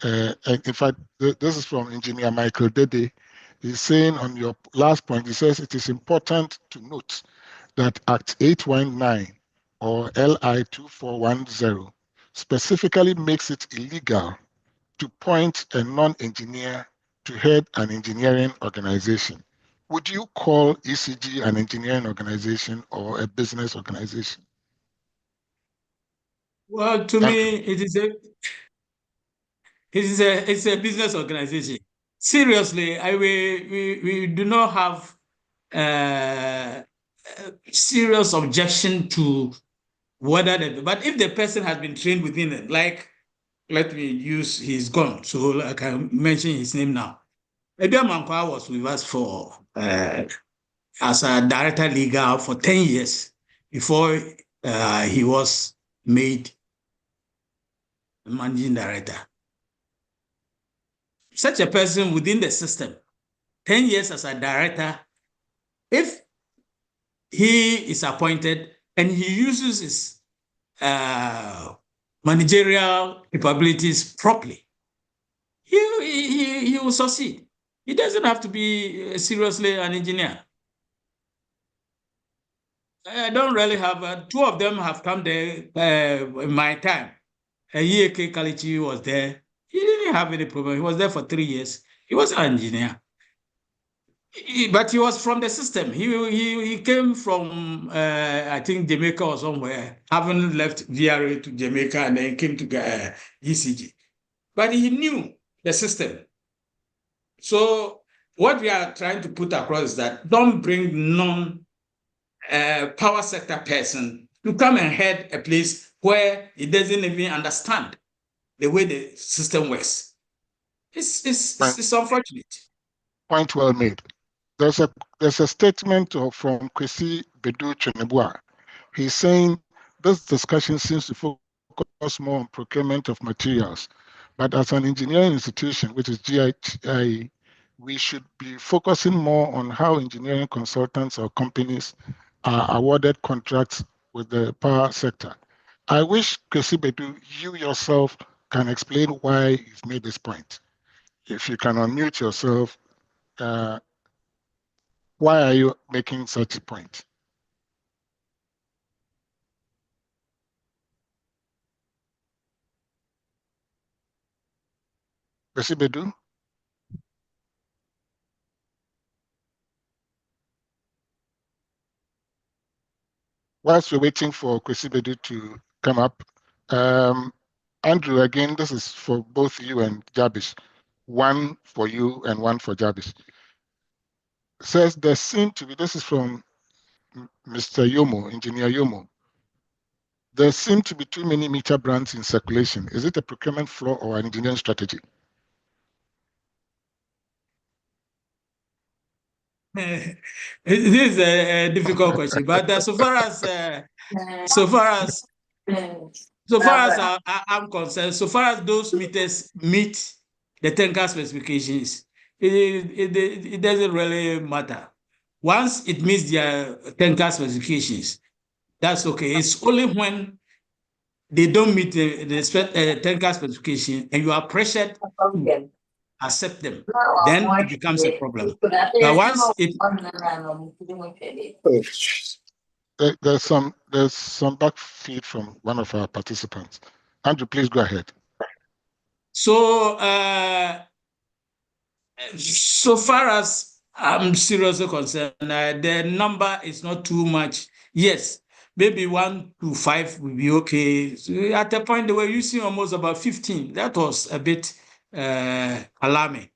in fact, this is from Engineer Michael Dede. He's saying on your last point, he says it is important to note that Act 819 or LI 2410 specifically makes it illegal to point a non-engineer to head an engineering organization. Would you call ECG an engineering organization or a business organization? Well, to me, it's a business organization. Seriously, we do not have serious objection to whether but if the person has been trained within it, like, let me use, he's gone, so I can mention his name now. Edward Mankwa was with us for as a director legal for 10 years before he was made managing director. Such a person within the system, 10 years as a director, if he is appointed and he uses his managerial capabilities properly, he will succeed. He doesn't have to be seriously an engineer. I don't really have, 2 of them have come there in my time. Yeke Kalichi was there. He didn't have any problem. He was there for 3 years. He was an engineer. But he was from the system. He came from, I think, Jamaica or somewhere, having left VRA to Jamaica and then came to ECG. But he knew the system. So what we are trying to put across is that don't bring non-power sector person to come and head a place where he doesn't even understand the way the system works. It's unfortunate. Point well made. There's a statement from Kwesi Bedu Chenebua. He's saying this discussion seems to focus more on procurement of materials, But as an engineering institution, which is GIE, we should be focusing more on how engineering consultants or companies are awarded contracts with the power sector. I wish, Kwesi, you yourself can explain why you've made this point. If you can unmute yourself, why are you making such a point? Kwesi, whilst we're waiting for Kwesi to come up, Andrew, again, this is for both you and Jabish. One for you and one for Jabish. Says there seem to be, this is from Mr. Yomo, Engineer Yomo. There seem to be too many meter brands in circulation. Is it a procurement flaw or an engineering strategy? This is a difficult question, but so far as I'm concerned, so far as those meters meet the tanker specifications, it doesn't really matter. Once it meets their tanker specifications, that's okay. It's only when they don't meet the tanker specification and you are pressured to accept them, then it becomes a problem. But once it There's some back feed from one of our participants. Andrew, please go ahead. so so far as I'm seriously concerned, the number is not too much. Yes, maybe 1 to 5 will be okay. So at the point they were using almost about 15. That was a bit alarming.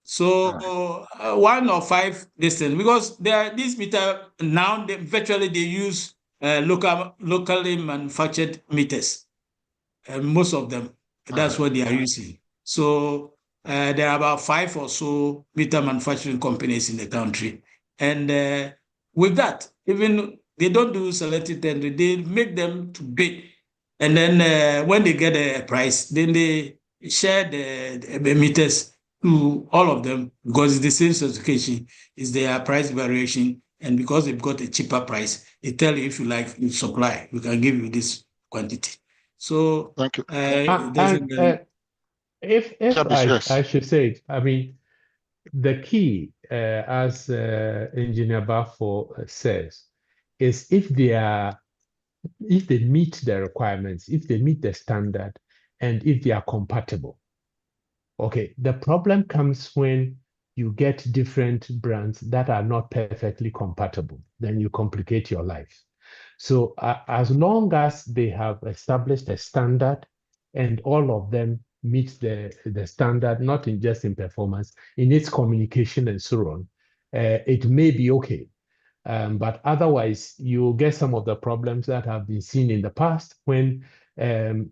So 1 or 5 distance, because these meter now virtually they use locally manufactured meters. Most of them, that's what they are using. So there are about 5 or so meter manufacturing companies in the country. And with that, even they don't do selective tender, they make them to bid. And then when they get a price, then they share the meters to all of them because it's the same certification, it's their price variation. And because they've got a cheaper price, they tell you if you like, you supply, we can give you this quantity. So thank you. If Jabish, I should say it, I mean, the key, as Engineer Bafo says, is if they meet the requirements, if they meet the standard, and if they are compatible. Okay, the problem comes when you get different brands that are not perfectly compatible, then you complicate your life. So as long as they have established a standard and all of them meet the standard, not just in performance, in its communication and so on, it may be okay. But otherwise, you'll get some of the problems that have been seen in the past when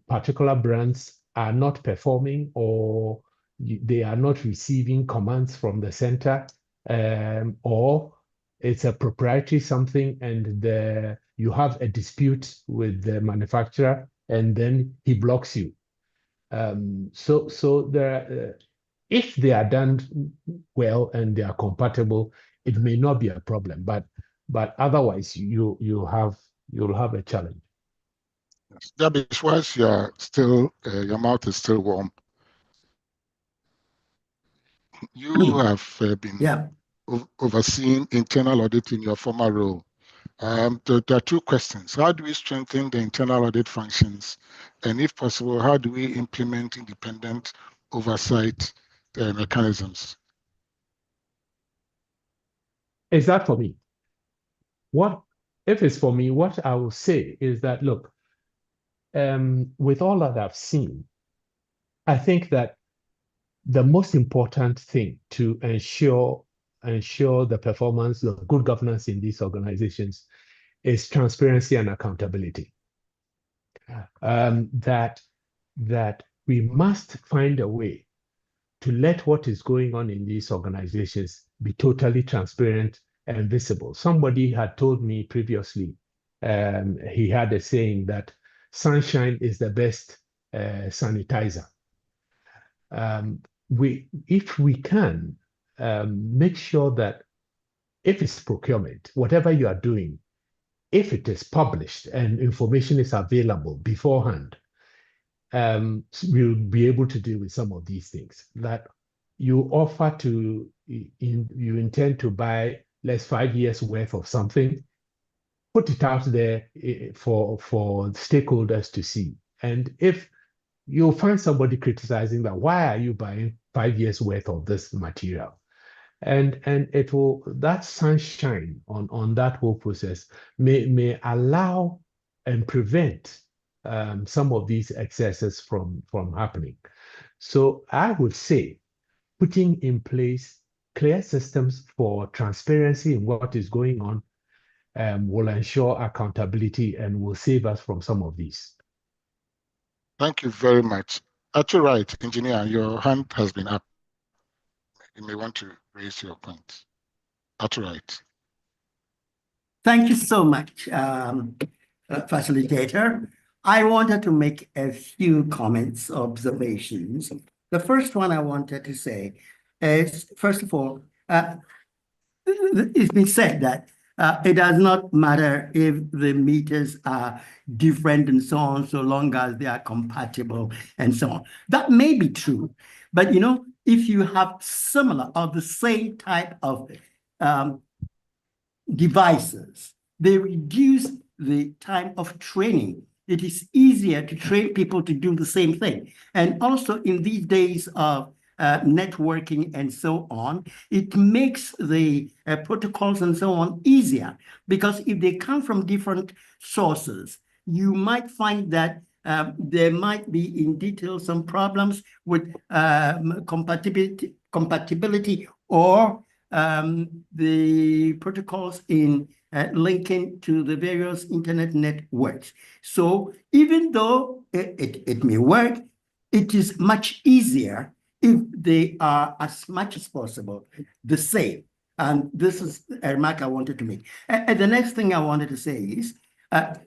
particular brands are not performing or they are not receiving commands from the center, or it's a proprietary something and you have a dispute with the manufacturer and then he blocks you. So there, if they are done well and they are compatible, it may not be a problem, but otherwise you'll have a challenge. Jabish, whilst you are still, your mouth is still warm, you have been overseeing internal audit in your former role. There are 2 questions. How do we strengthen the internal audit functions? And if possible, how do we implement independent oversight mechanisms? Is that for me? If it's for me, what I will say is that, look, with all that I've seen, I think that the most important thing to ensure the performance of good governance in these organizations is transparency and accountability. That we must find a way to let what is going on in these organizations be totally transparent and visible. Somebody had told me previously, he had a saying that sunshine is the best sanitizer. if we can make sure that if it's procurement, whatever you are doing, if it is published and information is available beforehand, we'll be able to deal with some of these things. That you offer to, you intend to buy, let's 5 years worth of something, put it out there for stakeholders to see. And if you'll find somebody criticizing that, why are you buying 5 years worth of this material? And it will, that sunshine on that whole process may allow and prevent some of these excesses from happening. So I would say putting in place clear systems for transparency in what is going on will ensure accountability and will save us from some of these. Thank you very much. At your right, engineer, your hand has been up. You may want to raise your point. At your right. Thank you so much, facilitator. I wanted to make a few comments, observations. The first one I wanted to say is, first of all, it's been said that it does not matter if the meters are different and so on, so long as they are compatible and so on. That may be true, but you know, if you have similar or the same type of devices, they reduce the time of training. It is easier to train people to do the same thing. And also in these days of networking and so on, it makes the protocols and so on easier, because if they come from different sources, you might find that there might be in detail some problems with compatibility or the protocols in linking to the various internet networks. So even though it may work, it is much easier if they are as much as possible the same. And this is a remark I wanted to make. And the next thing I wanted to say is,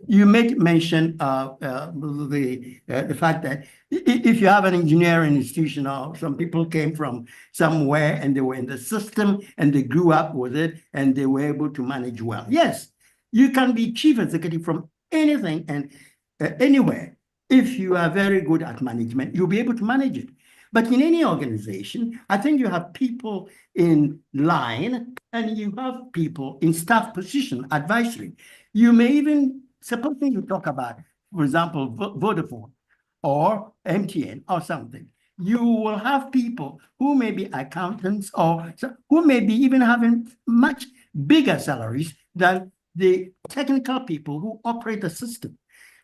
you made mention of the fact that if you have an engineering institution or some people came from somewhere and they were in the system and they grew up with it and they were able to manage well. Yes, you can be chief executive from anything and anywhere. If you are very good at management, you'll be able to manage it. But in any organization, I think you have people in line and you have people in staff position, advisory. You may even, supposing you talk about, for example, Vodafone or MTN or something, you will have people who may be accountants or who may be even having much bigger salaries than the technical people who operate the system.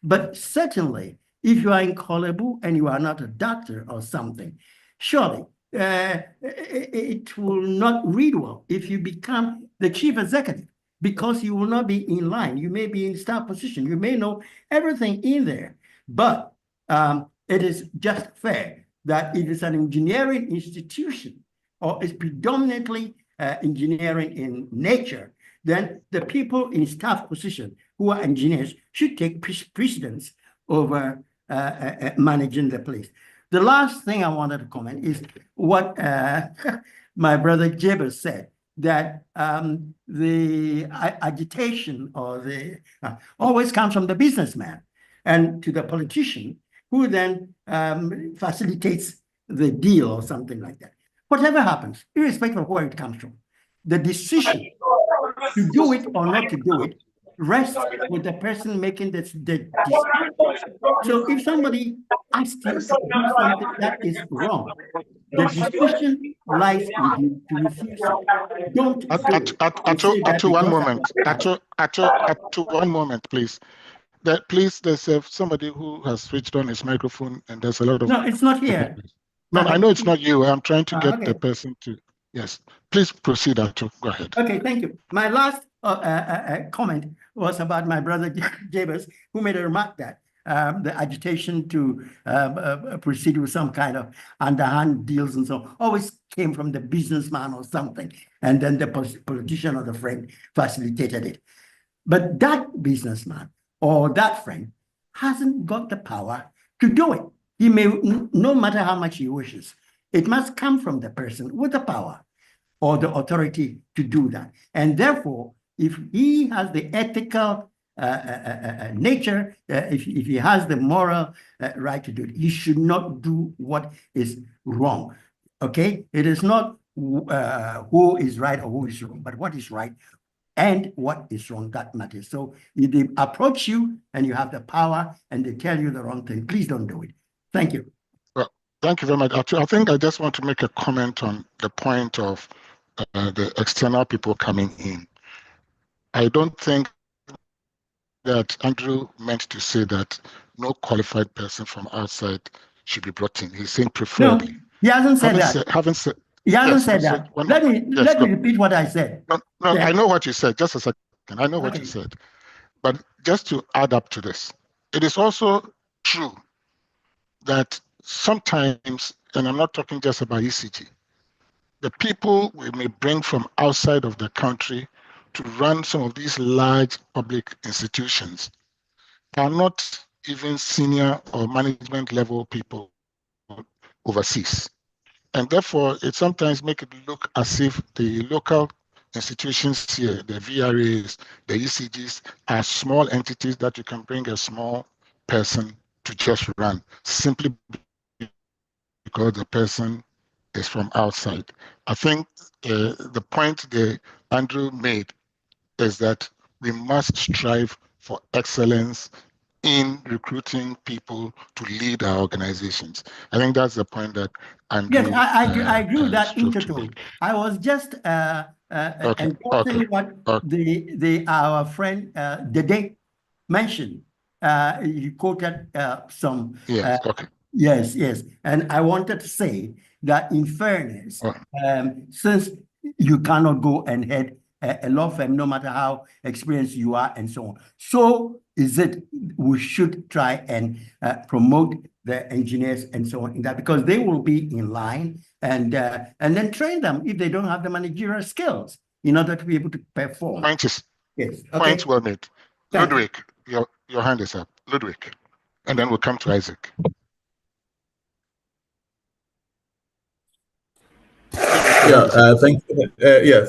But certainly, if you are in Kolebu and you are not a doctor or something, surely it will not read well if you become the chief executive, because you will not be in line. You may be in staff position. You may know everything in there, but it is just fair that it is an engineering institution or is predominantly engineering in nature, then the people in staff position who are engineers should take precedence over managing the place. The last thing I wanted to comment is what my brother Jabez said, that the agitation or the always comes from the businessman and to the politician, who then facilitates the deal or something like that. Whatever happens, irrespective of where it comes from, the decision to do it or not to do it rests with the person making the decision. So if somebody asks you to do something that is wrong, the decision lies with you to refuse it. Don't do it. One moment, please. Please, there's somebody who has switched on his microphone, and there's a lot of. No, it's not here. No, I know it's not you. I'm trying to get the person to. Yes, please proceed, Ato. Go ahead. Okay, thank you. My last comment was about my brother Jabez, who made a remark that the agitation to proceed with some kind of underhand deals and so on always came from the businessman or something, and then the politician or the friend facilitated it. But that businessman or that friend hasn't got the power to do it. He may, no matter how much he wishes, It must come from the person with the power or the authority to do that. And therefore, if he has the ethical nature, if he has the moral right to do it, he should not do what is wrong. Okay? It is not who is right or who is wrong, but what is right and what is wrong that matters. So if they approach you and you have the power and they tell you the wrong thing, please don't do it. Thank you. Well, thank you very much. Actually, I think I just want to make a comment on the point of the external people coming in. I don't think that Andrew meant to say that no qualified person from outside should be brought in. He's saying preferably. No, he hasn't said that. Haven't said. He hasn't said so that. Let me repeat what I said. No, Yeah. I know what you said. Just a second. I know what Okay. you said. But just to add up to this, it is also true that sometimes, and I'm not talking just about ECG, the people we may bring from outside of the country to run some of these large public institutions are not even senior or management level people overseas. And therefore, it sometimes makes it look as if the local institutions here, the VRAs, the ECGs, are small entities that you can bring a small person to just run, simply because the person is from outside. I think the point that Andrew made is that we must strive for excellence in recruiting people to lead our organizations. I think that's the point that Andrew. Yes, I agree with that strove to into make. I was just endorsing what our friend Dede mentioned. He quoted some. Yes. Okay. Yes, and I wanted to say that in fairness, since you cannot go and head a law firm, no matter how experienced you are, and so on. So is it we should try and promote the engineers and so on in that, because they will be in line, and then train them if they don't have the managerial skills in order to be able to perform. Point Okay. well made. Ludwig, your hand is up. Ludwig, and then we'll come to Isaac.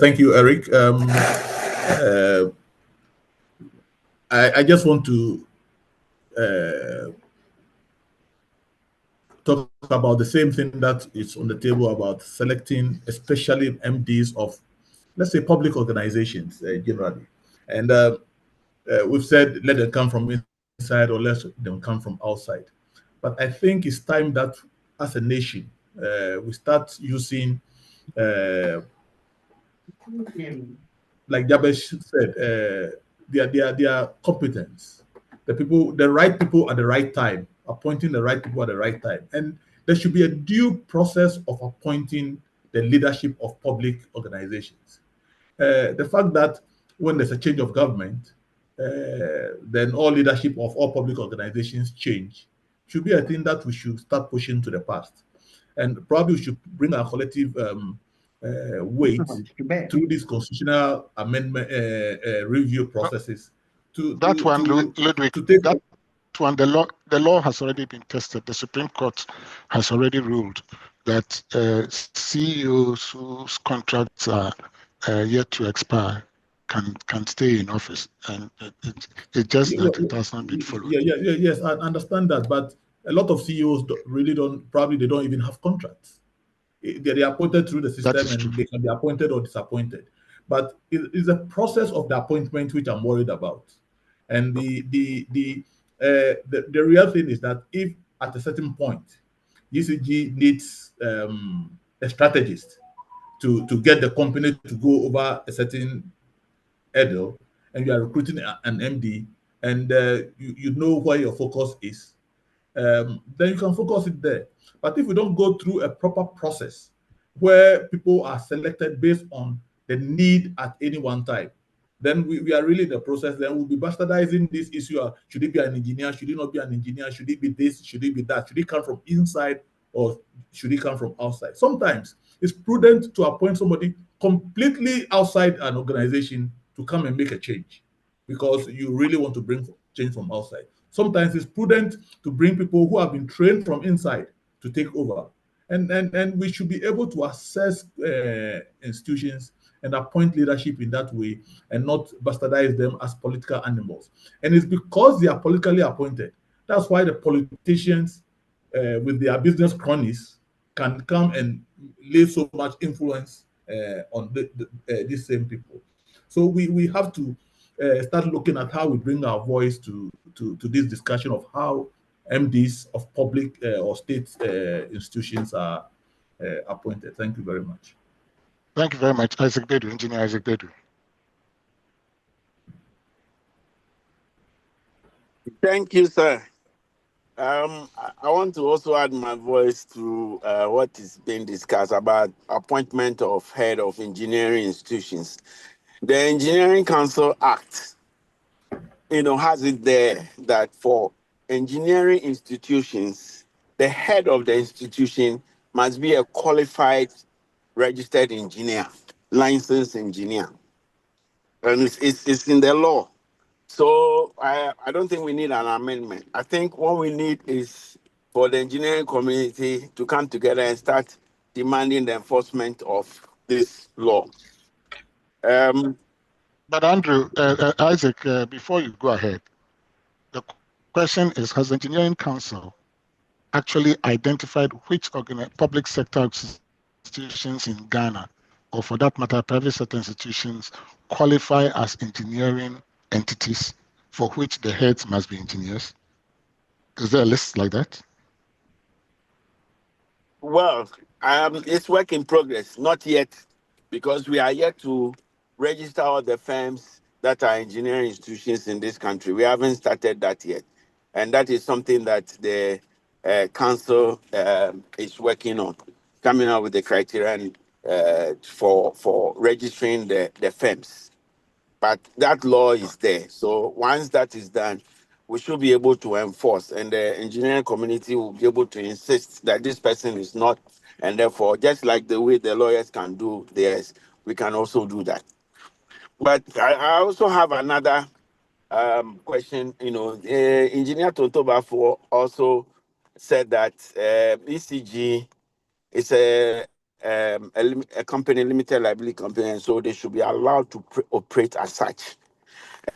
Thank you, Eric. I just want to talk about the same thing that is on the table about selecting, especially MDs of, let's say, public organizations generally. And we've said let them come from inside or let them come from outside. But I think it's time that as a nation, we start using like Jabesh said, their competence, the right people at the right time, appointing the right people at the right time. And there should be a due process of appointing the leadership of public organizations. The fact that when there's a change of government, then all leadership of all public organizations change should be a thing that we should start pushing to the past. And probably we should bring our collective weight through these constitutional amendment review processes Ludwig, that one, the law has already been tested. The Supreme Court has already ruled that CEOs whose contracts are yet to expire can stay in office, and it's just that it has not been followed. Yes, I understand that, but a lot of CEOs really they don't even have contracts. They're appointed through the system, and they can be appointed or disappointed. But it's a process of the appointment which I'm worried about. And the real thing is that if at a certain point UCG needs a strategist to get the company to go over a certain hurdle, and you are recruiting an MD, and you know where your focus is, then you can focus it there. But if we don't go through a proper process where people are selected based on the need at any one time, then we are really in the process. Then we'll be bastardizing this issue of should it be an engineer, should it not be an engineer, should it be this, should it be that, should it come from inside or should it come from outside? Sometimes it's prudent to appoint somebody completely outside an organization to come and make a change because you really want to bring change from outside. Sometimes it's prudent to bring people who have been trained from inside to take over. And we should be able to assess institutions and appoint leadership in that way and not bastardize them as political animals. And it's because they are politically appointed. That's why the politicians with their business cronies can come and lay so much influence on these same people. So we have to start looking at how we bring our voice to this discussion of how MDs of public or state institutions are appointed. Thank you very much. Thank you very much, Isaac Bedu, Engineer Isaac Bedu. Thank you, sir. I want to also add my voice to what is being discussed about appointment of head of engineering institutions. The Engineering Council Act, has it there that for engineering institutions, the head of the institution must be a qualified registered engineer, licensed engineer. And it's in the law. So I don't think we need an amendment. I think what we need is for the engineering community to come together and start demanding the enforcement of this law. But Andrew, Isaac, before you go ahead, the question is, has the Engineering Council actually identified which public sector institutions in Ghana, or for that matter, private sector institutions, qualify as engineering entities for which the heads must be engineers? Is there a list like that? Well, it's work in progress, not yet, because we are yet to register all the firms that are engineering institutions in this country. We haven't started that yet. And that is something that the council is working on, coming up with the criteria for registering the firms. But that law is there. So once that is done, we should be able to enforce, and the engineering community will be able to insist that this person is not, and therefore, just like the way the lawyers can do theirs, we can also do that. But I also have another question. Engineer Totobafo also said that ECG is a company, limited liability company, and so they should be allowed to operate as such,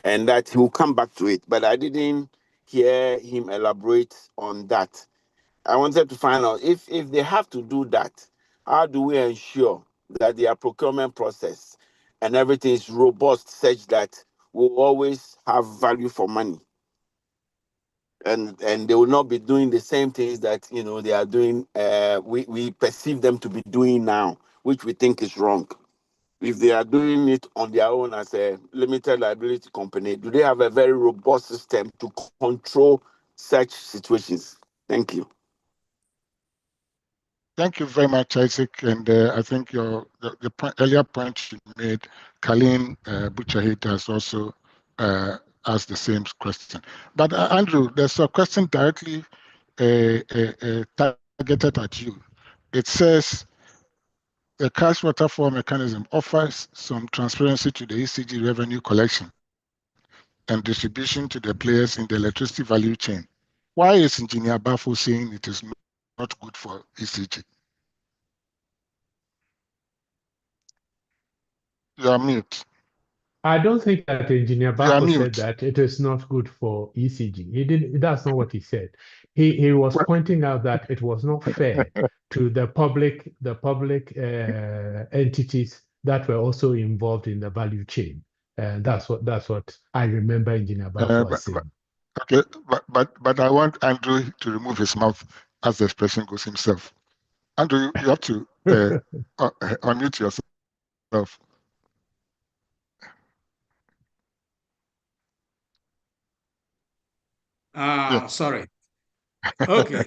and that he will come back to it. But I didn't hear him elaborate on that. I wanted to find out if they have to do that, how do we ensure that their procurement process and everything is robust such that we'll always have value for money? And they will not be doing the same things that they are doing, we perceive them to be doing now, which we think is wrong. If they are doing it on their own as a limited liability company, do they have a very robust system to control such situations? Thank you. Thank you very much, Isaac. And I think the earlier point you made, Colleen Butchahit has also asked the same question. But Andrew, there's a question directly targeted at you. It says, the cash waterfall mechanism offers some transparency to the ECG revenue collection and distribution to the players in the electricity value chain. Why is Engineer Bafo saying it is not good for ECG? You are mute. I don't think that Engineer Bafo said mute. that it is not good for ECG. He didn't. That's not what he said. He was pointing out that it was not fair to the public entities that were also involved in the value chain. And that's what I remember Engineer Bafo saying. Okay, but I want Andrew to remove his mouth as the expression goes himself. Andrew, you have to unmute yourself. Yes. Sorry. Okay.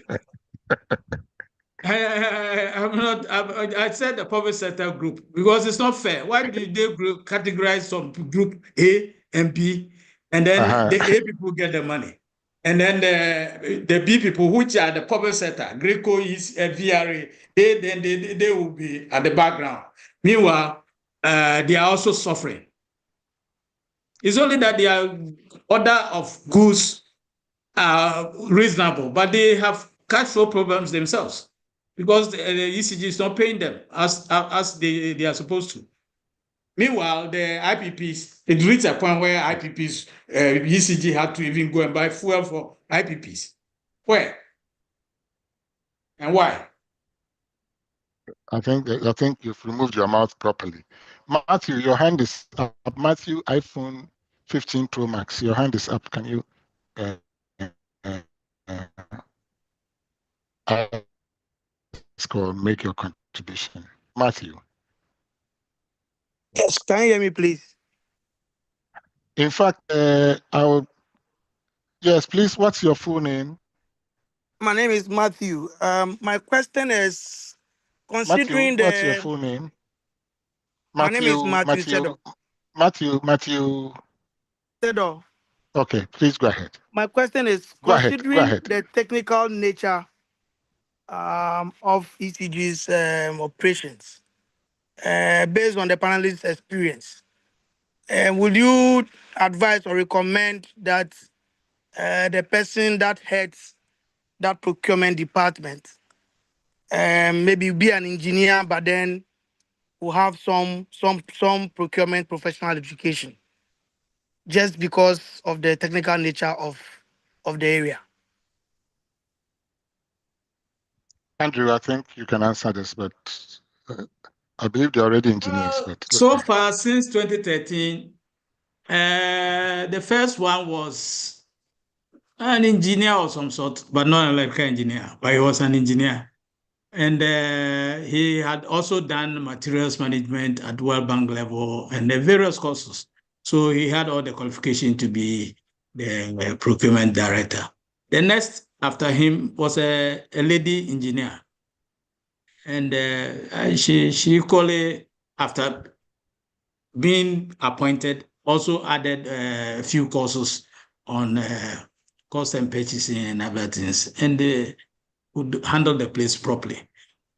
I'm not. I said the public sector group because it's not fair. Why did they categorize some group A and B, and then the A people get the money, and then the B people, which are the public sector, Greco is VRA, they will be at the background. Meanwhile, they are also suffering. It's only that their order of goods are reasonable, but they have cash flow problems themselves. because the ECG is not paying them as they are supposed to. Meanwhile, the IPPs, it reached a point where IPPs, ECG had to even go and buy fuel for IPPs. Where? And why? I think you've removed your mouth properly. Matthew, your hand is up. Matthew, iPhone 15 Pro Max, your hand is up. Can you ask or make your contribution? Matthew. Yes, can you hear me, please? In fact, yes, please, what's your full name? My name is Matthew. My question is, considering Matthew, what's your full name? My name is Matthew Matthew. Sedo. Okay, please go ahead. My question is, Go ahead. considering the technical nature of ECG's operations, based on the panelist's experience, would you advise or recommend that the person that heads that procurement department maybe be an engineer, but then will have some procurement professional education, just because of the technical nature of the area? Andrew, I think you can answer this, but I believe they're already engineers. But so far, since 2013, the first one was an engineer of some sort, but not an electrical engineer, but he was an engineer. And he had also done materials management at World Bank level and the various courses. So he had all the qualification to be the procurement director. The next after him was a lady engineer. And she equally, after being appointed, also added a few courses on cost and purchasing and other things, and they would handle the place properly.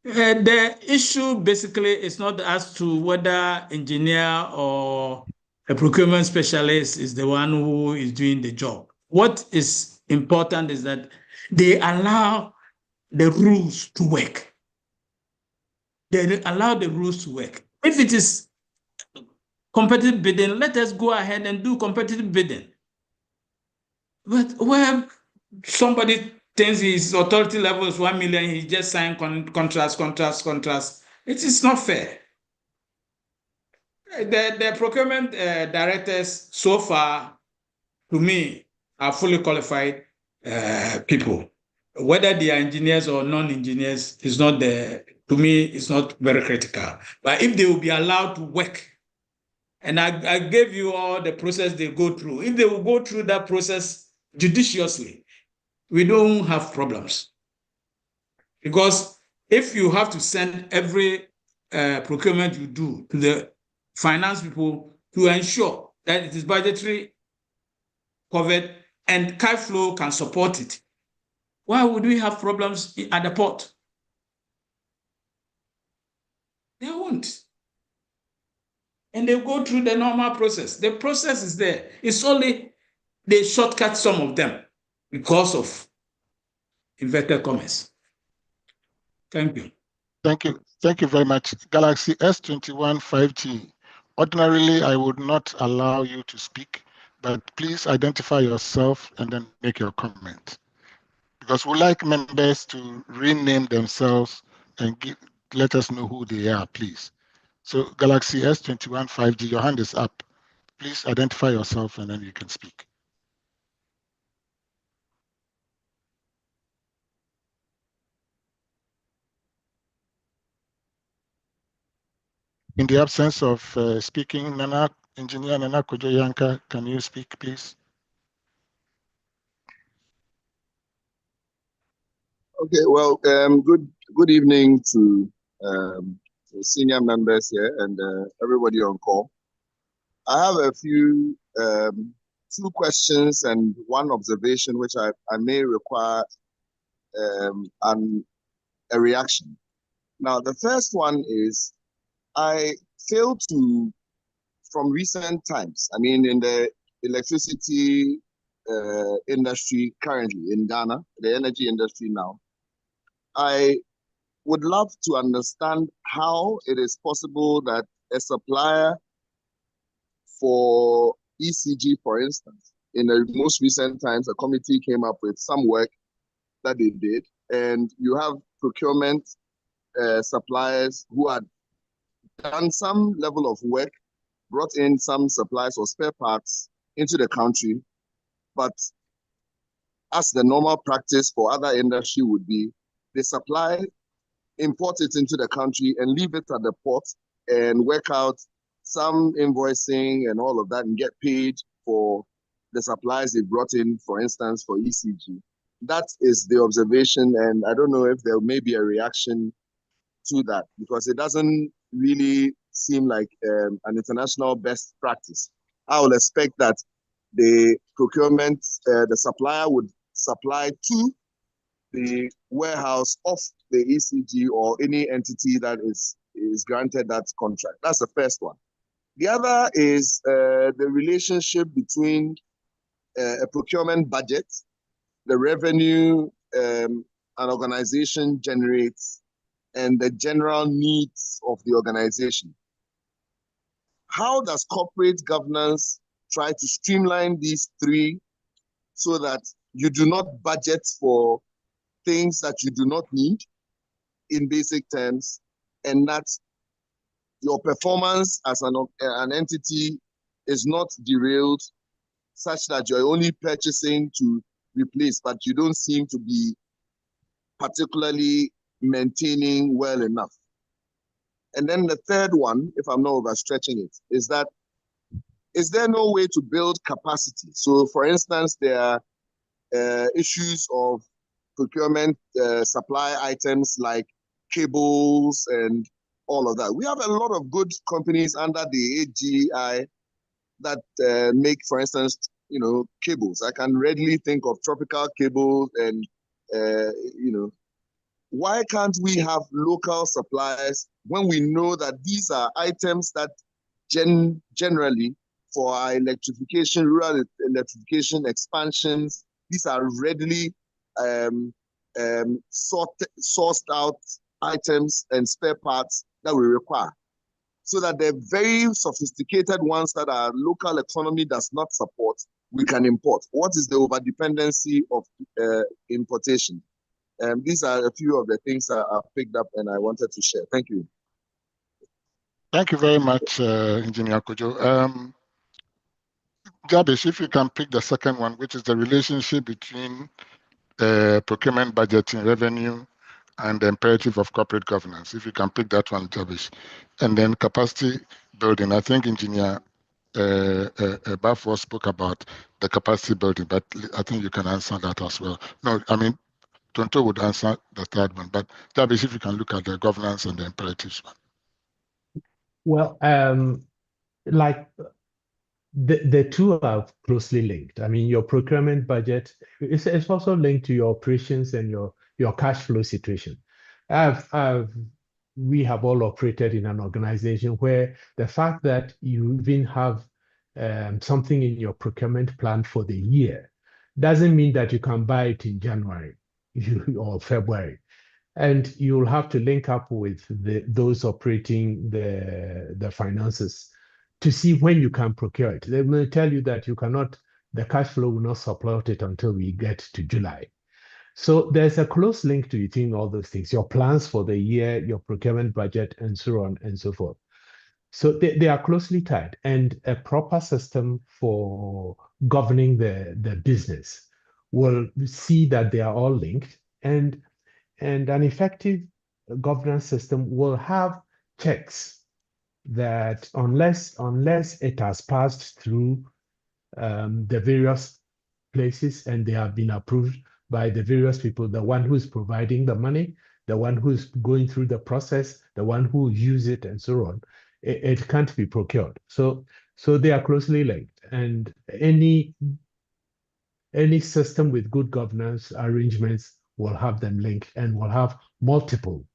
The issue basically is not as to whether engineer or a procurement specialist is the one who is doing the job. What is important is that they allow the rules to work. They allow the rules to work. If it is competitive bidding, let us go ahead and do competitive bidding. But where somebody thinks his authority level is 1 million, he just signed contracts. It is not fair. The procurement directors so far, to me, are fully qualified people. Whether they are engineers or non-engineers is not to me, it's not very critical. But if they will be allowed to work, and I gave you all the process they go through, if they will go through that process judiciously, we don't have problems. Because if you have to send every procurement you do to the finance people to ensure that it is budgetary covered and cash flow can support it, why would we have problems at the port? They won't. And they go through the normal process. The process is there. It's only they shortcut some of them because of inverted commas. Thank you. Thank you very much. Galaxy S21 5G. Ordinarily, I would not allow you to speak, but please identify yourself and then make your comment. Because we like members to rename themselves and let us know who they are, please. So Galaxy S21 5G, your hand is up. Please identify yourself and then you can speak. In the absence of speaking, Engineer Nana Kojo-Yanka, can you speak, please? Okay, well, good evening to the senior members here and everybody on call. I have a few, two questions and one observation, which I may require a reaction. Now, the first one is, I fail to, from recent times, I mean, in the electricity industry currently in Ghana, the energy industry now, I would love to understand how it is possible that a supplier for ECG, for instance, in the most recent times, a committee came up with some work that they did, and you have procurement suppliers who had done some level of work, brought in some supplies or spare parts into the country, but as the normal practice for other industry would be, they supply, import it into the country and leave it at the port and work out some invoicing and all of that and get paid for the supplies they brought in, for instance, for ECG. That is the observation, and I don't know if there may be a reaction to that, because it doesn't really seem like an international best practice. I would expect that the procurement, the supplier would supply to the warehouse of the ECG or any entity that is granted that contract. That's the first one. The other is the relationship between a procurement budget, the revenue an organization generates, and the general needs of the organization. How does corporate governance try to streamline these three so that you do not budget for things that you do not need in basic terms, and that your performance as an entity is not derailed such that you're only purchasing to replace, but you don't seem to be particularly maintaining well enough. And then the third one, if I'm not overstretching it, is that is there no way to build capacity? So for instance, there are issues of procurement supply items like cables and all of that. We have a lot of good companies under the AGI that make, for instance, cables. I can readily think of Tropical Cables and, why can't we have local suppliers when we know that these are items that generally for our electrification, rural electrification expansions, these are readily sourced out items and spare parts that we require, so that the very sophisticated ones that our local economy does not support, we can import. What is the over-dependency of importation? These are a few of the things that I've picked up and I wanted to share. Thank you. Thank you very much, Engineer Kojo. Jabesh, if you can pick the second one, which is the relationship between procurement budgeting, revenue, and the imperative of corporate governance. If you can pick that one, Jabesh. And then capacity building. I think Engineer Bafo spoke about the capacity building, but I think you can answer that as well. No, I mean, Tonto would answer the third one, but Jabesh, if you can look at the governance and the imperatives one. Well, like the two are closely linked. I mean, your procurement budget is also linked to your operations and your cash flow situation. We have all operated in an organization where the fact that you even have something in your procurement plan for the year doesn't mean that you can buy it in January or February. And you'll have to link up with those operating the finances to see when you can procure it. They may tell you that the cash flow will not support it until we get to July. So there's a close link between all those things, your plans for the year, your procurement budget, and so on and so forth. So they are closely tied, and a proper system for governing the business will see that they are all linked, and an effective governance system will have checks that unless it has passed through the various places and they have been approved by the various people, the one who's providing the money, the one who's going through the process, the one who use it, and so on, it can't be procured. So they are closely linked, and any system with good governance arrangements will have them linked and will have multiple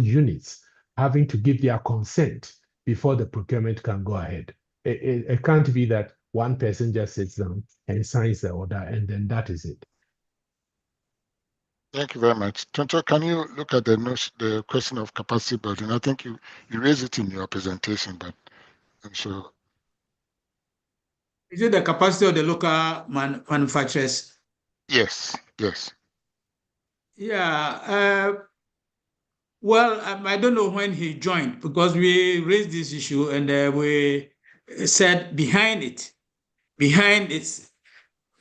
units having to give their consent before the procurement can go ahead. It can't be that one person just sits down and signs the order and then that is it. Thank you very much. Tonto, can you look at the question of capacity building? I think you raised it in your presentation, but I'm sure. Is it the capacity of the local manufacturers? Yes. Yeah. Well, I don't know when he joined because we raised this issue and we said behind it,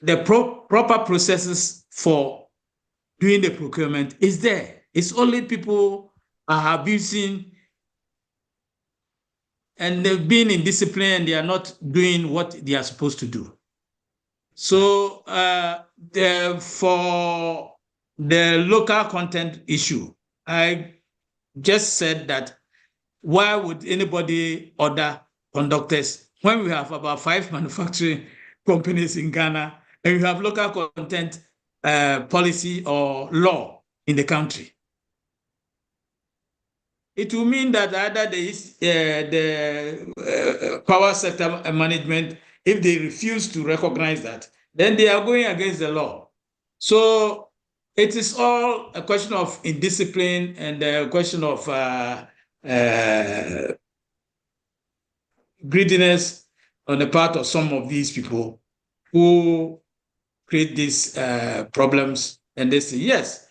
the proper processes for doing the procurement is there. It's only people are abusing and they've been in discipline and they are not doing what they are supposed to do. So for the local content issue, I just said that why would anybody order conductors when we have about 5 manufacturing companies in Ghana and we have local content policy or law in the country? It will mean that either the power sector management, if they refuse to recognize that, then they are going against the law. So it is all a question of indiscipline and a question of greediness on the part of some of these people who create these problems. And they say, yes,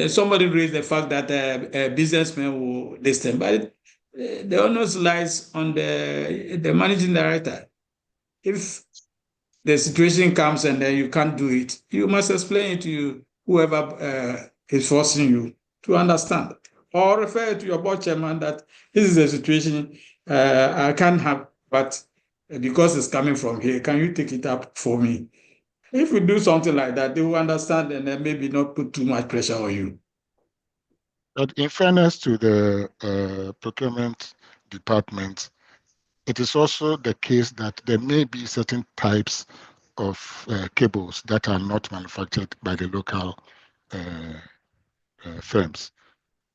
somebody raised the fact that a businessman will listen, but the onus lies on the managing director. If the situation comes and then you can't do it, you must explain it to whoever is forcing you to understand. Or refer to your board chairman that this is a situation I can't have, but because it's coming from here, can you take it up for me? If we do something like that, they will understand and then maybe not put too much pressure on you. But in fairness to the procurement department, it is also the case that there may be certain types of cables that are not manufactured by the local firms,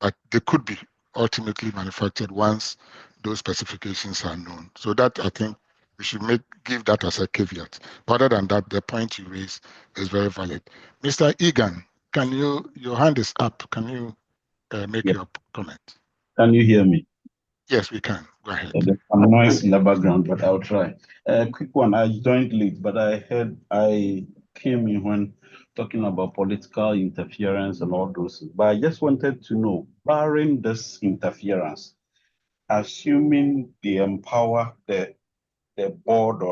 but they could be ultimately manufactured once those specifications are known. So that, I think, we should give that as a caveat. But other than that, the point you raise is very valid. Mr. Egan, your hand is up. Can you make your comment? Can you hear me? Yes, we can. Go ahead. There's some noise in the background, but I'll try. Quick one. I joined late, but I came in when talking about political interference and all those. But I just wanted to know, barring this interference, assuming they empower the board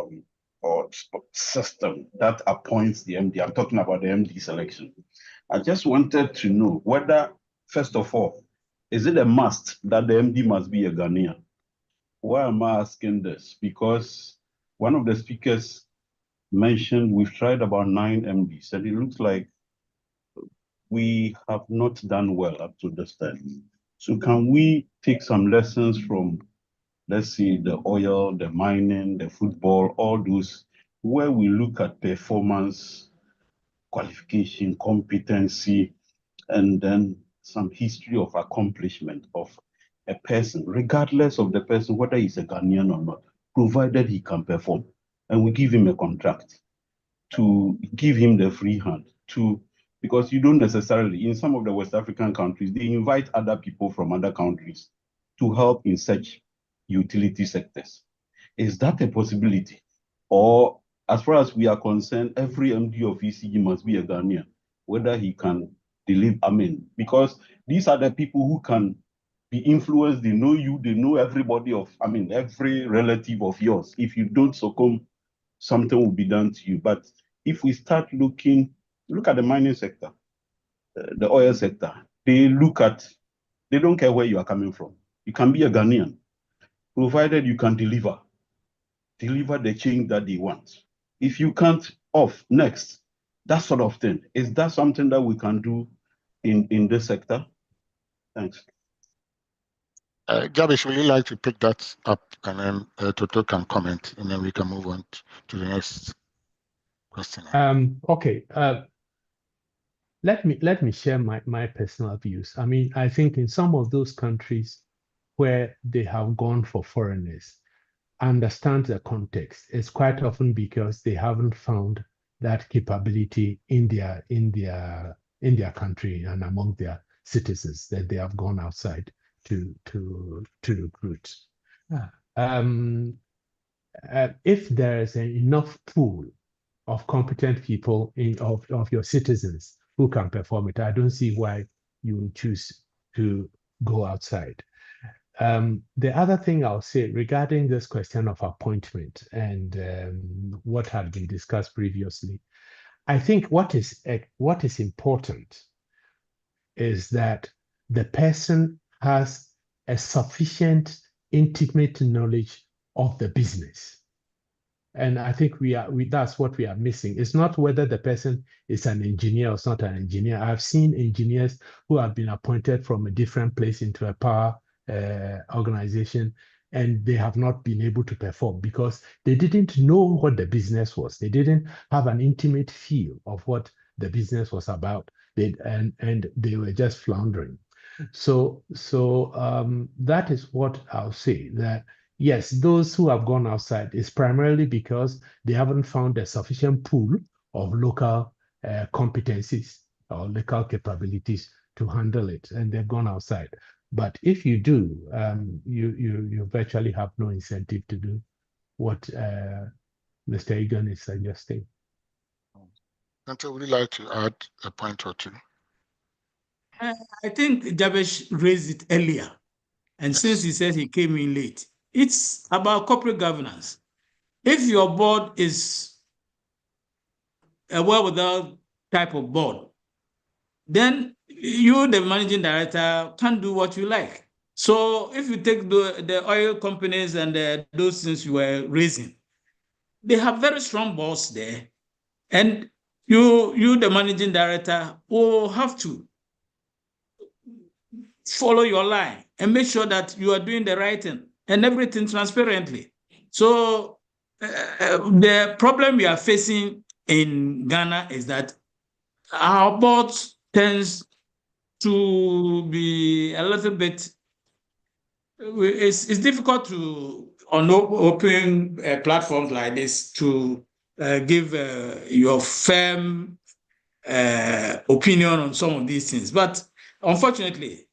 or system that appoints the MD, I'm talking about the MD selection. I just wanted to know whether, first of all, is it a must that the MD must be a Ghanaian? Why am I asking this? Because one of the speakers mentioned we've tried about 9 MDs, and it looks like we have not done well up to this time. So can we take some lessons from, let's say, the oil, the mining, the football, all those, where we look at performance, qualification, competency, and then some history of accomplishment of a person, regardless of the person, whether he's a Ghanaian or not, provided he can perform. And we give him a contract to give him the free hand because you don't necessarily, in some of the West African countries, they invite other people from other countries to help in such utility sectors. Is that a possibility? Or as far as we are concerned, every MD of ECG must be a Ghanaian, whether he can deliver, because these are the people who can be influenced. They know you, they know everybody every relative of yours. If you don't succumb, something will be done to you. But if we start look at the mining sector, the oil sector, they don't care where you are coming from. You can be a Ghanaian, provided you can deliver the change that they want. If you can't, off, next, that sort of thing. Is that something that we can do in this sector? Thanks. Javish, would you like to pick that up and then Toto can comment and then we can move on to the next question? Okay. Let me share my personal views. I think in some of those countries where they have gone for foreigners, understand the context. It's quite often because they haven't found that capability in their in their country and among their citizens that they have gone outside to recruit. If there is enough pool of competent people of your citizens who can perform it, I don't see why you would choose to go outside. The other thing I'll say regarding this question of appointment and what had been discussed previously, I think what is important is that the person has a sufficient intimate knowledge of the business. And I think that's what we are missing. It's not whether the person is an engineer or not an engineer. I've seen engineers who have been appointed from a different place into a power organization, and they have not been able to perform because they didn't know what the business was. They didn't have an intimate feel of what the business was about. And they were just floundering. So that is what I'll say, that yes, those who have gone outside is primarily because they haven't found a sufficient pool of local competencies or local capabilities to handle it, and they've gone outside. But if you do, you virtually have no incentive to do what Mr. Egan is suggesting. Dante, would you like to add a point or two? I think Jabesh raised it earlier. And since he said he came in late, it's about corporate governance. If your board is a well-without type of board, then you, the managing director, can't do what you like. So if you take the oil companies and those things you were raising, they have very strong boards there. And you, the managing director, will have to follow your line and make sure that you are doing the right thing and everything transparently. So the problem we are facing in Ghana is that our board tends to be a little bit, it's difficult to, on open platforms like this, to give your firm opinion on some of these things. But unfortunately,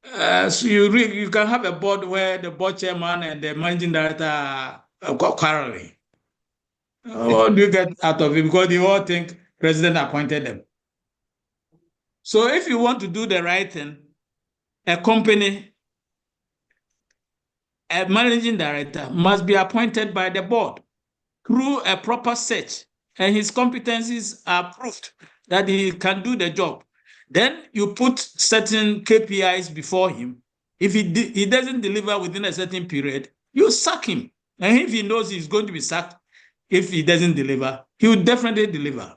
so you can have a board where the board chairman and the managing director are quarreling. What do you get out of it? Because they all think president appointed them. So if you want to do the right thing, a company, a managing director must be appointed by the board through a proper search, and his competencies are proved that he can do the job. Then you put certain KPIs before him. If he doesn't deliver within a certain period, you sack him. And if he knows he's going to be sacked, if he doesn't deliver, he will definitely deliver.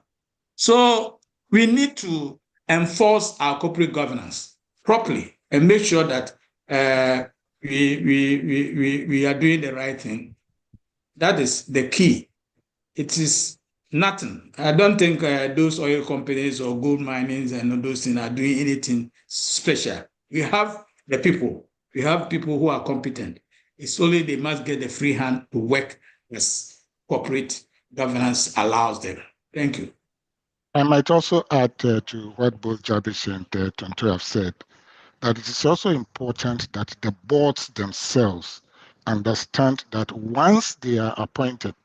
So we need to enforce our corporate governance properly and make sure that we are doing the right thing. That is the key. It is nothing. I don't think those oil companies or gold minings and those things are doing anything special. We have the people. We have people who are competent. It's only they must get the free hand to work as corporate governance allows them. Thank you. I might also add to what both Jabesh and Tonto have said, that it is also important that the boards themselves understand that once they are appointed,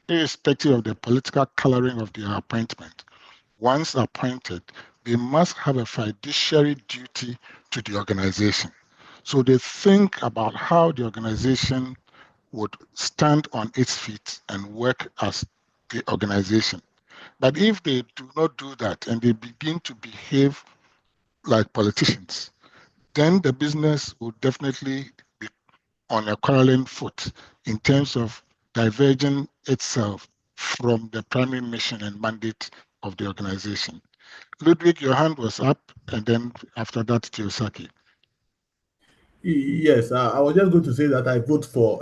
irrespective of the political coloring of their appointment, once appointed, they must have a fiduciary duty to the organization. So they think about how the organization would stand on its feet and work as the organization. But if they do not do that and they begin to behave like politicians, then the business will definitely be on a quarreling foot in terms of diverging itself from the primary mission and mandate of the organization. Ludwig, your hand was up, and then after that, Kiyosaki. Yes, I was just going to say that I vote for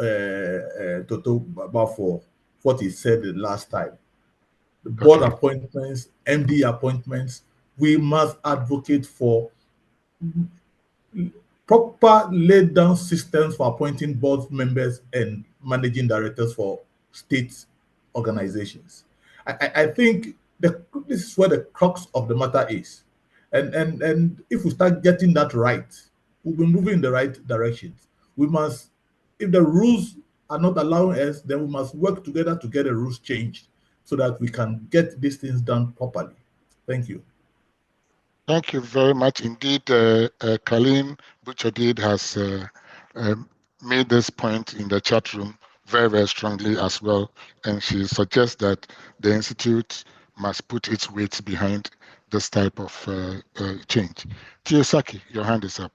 Toto about for what he said the last time. The board appointments, MD appointments, we must advocate for proper laid down systems for appointing board members and managing directors for state organizations. I think this is where the crux of the matter is. And if we start getting that right, we'll be moving in the right direction. We must, if the rules are not allowing us, then we must work together to get the rules changed so that we can get these things done properly. Thank you. Thank you very much indeed. Colleen Butcherdid has made this point in the chat room very, very strongly as well. And she suggests that the Institute must put its weight behind this type of change. Tiyosaki, your hand is up.